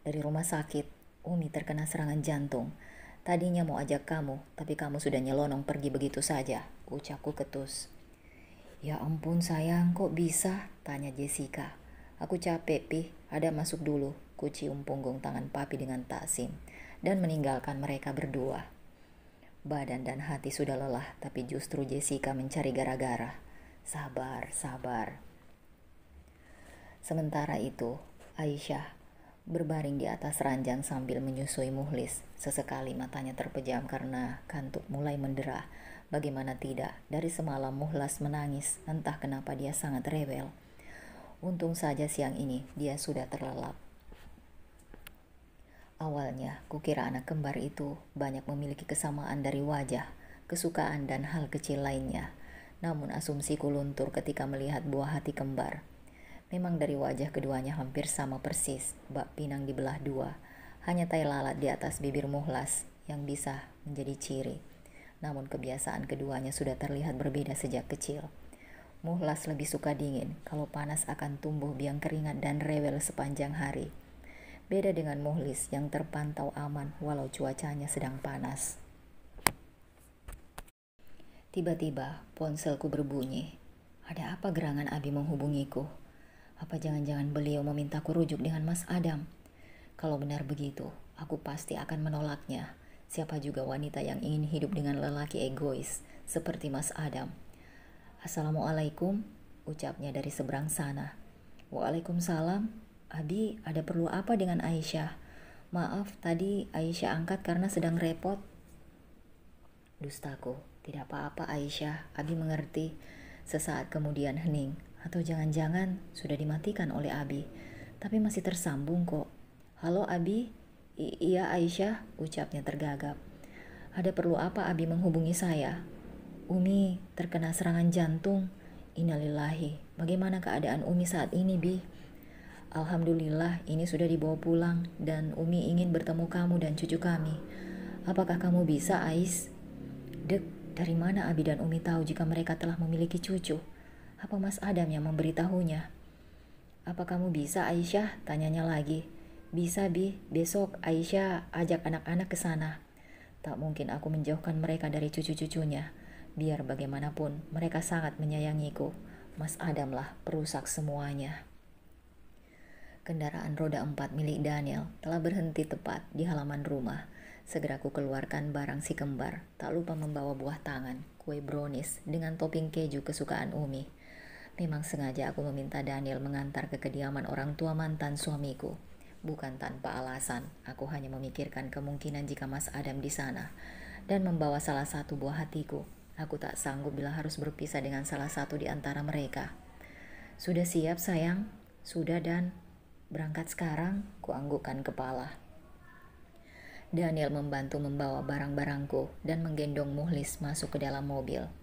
Dari rumah sakit. Umi terkena serangan jantung. Tadinya mau ajak kamu, tapi kamu sudah nyelonong pergi begitu saja, ucapku ketus. Ya ampun sayang, kok bisa? Tanya Jessica. Aku capek, Pi. Ada masuk dulu. Ku cium punggung tangan Papi dengan taksim dan meninggalkan mereka berdua. Badan dan hati sudah lelah, tapi justru Jessica mencari gara-gara. Sabar, sabar. Sementara itu, Aisyah berbaring di atas ranjang sambil menyusui Muhlis. Sesekali matanya terpejam karena kantuk mulai mendera. Bagaimana tidak, dari semalam Muhlas menangis, entah kenapa dia sangat rewel. Untung saja siang ini dia sudah terlelap. Awalnya, kukira anak kembar itu banyak memiliki kesamaan dari wajah, kesukaan dan hal kecil lainnya. Namun asumsiku luntur ketika melihat buah hati kembar. Memang dari wajah keduanya hampir sama persis, bak pinang dibelah dua. Hanya tai lalat di atas bibir Muhlas yang bisa menjadi ciri. Namun kebiasaan keduanya sudah terlihat berbeda sejak kecil. Muhlas lebih suka dingin, kalau panas akan tumbuh biang keringat dan rewel sepanjang hari. Beda dengan Muhlis yang terpantau aman walau cuacanya sedang panas. Tiba-tiba ponselku berbunyi. Ada apa gerangan Abi menghubungiku? Apa jangan-jangan beliau memintaku rujuk dengan Mas Adam? Kalau benar begitu, aku pasti akan menolaknya. Siapa juga wanita yang ingin hidup dengan lelaki egois seperti Mas Adam? Assalamualaikum, ucapnya dari seberang sana. Waalaikumsalam. Abi, ada perlu apa dengan Aisyah? Maaf, tadi Aisyah angkat karena sedang repot. Dustaku, tidak apa-apa Aisyah, Abi mengerti. Sesaat kemudian hening, atau jangan-jangan sudah dimatikan oleh Abi. Tapi masih tersambung kok. Halo Abi? Iya Aisyah, ucapnya tergagap. Ada perlu apa Abi menghubungi saya? Umi terkena serangan jantung. Innalillahi, bagaimana keadaan Umi saat ini Bi? Alhamdulillah ini sudah dibawa pulang dan Umi ingin bertemu kamu dan cucu kami. Apakah kamu bisa Ais? Dek, dari mana Abi dan Umi tahu jika mereka telah memiliki cucu? Apa Mas Adam yang memberitahunya? Apa kamu bisa Aisyah? Tanyanya lagi. Bisa Bi, besok Aisyah ajak anak-anak ke sana. Tak mungkin aku menjauhkan mereka dari cucu-cucunya. Biar bagaimanapun mereka sangat menyayangiku. Mas Adam lah perusak semuanya. Kendaraan roda 4 milik Daniel telah berhenti tepat di halaman rumah. Segera ku keluarkan barang si kembar, tak lupa membawa buah tangan, kue brownies dengan topping keju kesukaan Umi. Memang sengaja aku meminta Daniel mengantar ke kediaman orang tua mantan suamiku. Bukan tanpa alasan, aku hanya memikirkan kemungkinan jika Mas Adam di sana dan membawa salah satu buah hatiku. Aku tak sanggup bila harus berpisah dengan salah satu di antara mereka. Sudah siap sayang? Sudah Dan. Berangkat sekarang, kuanggukkan kepala. Daniel membantu membawa barang-barangku dan menggendong Muhlis masuk ke dalam mobil.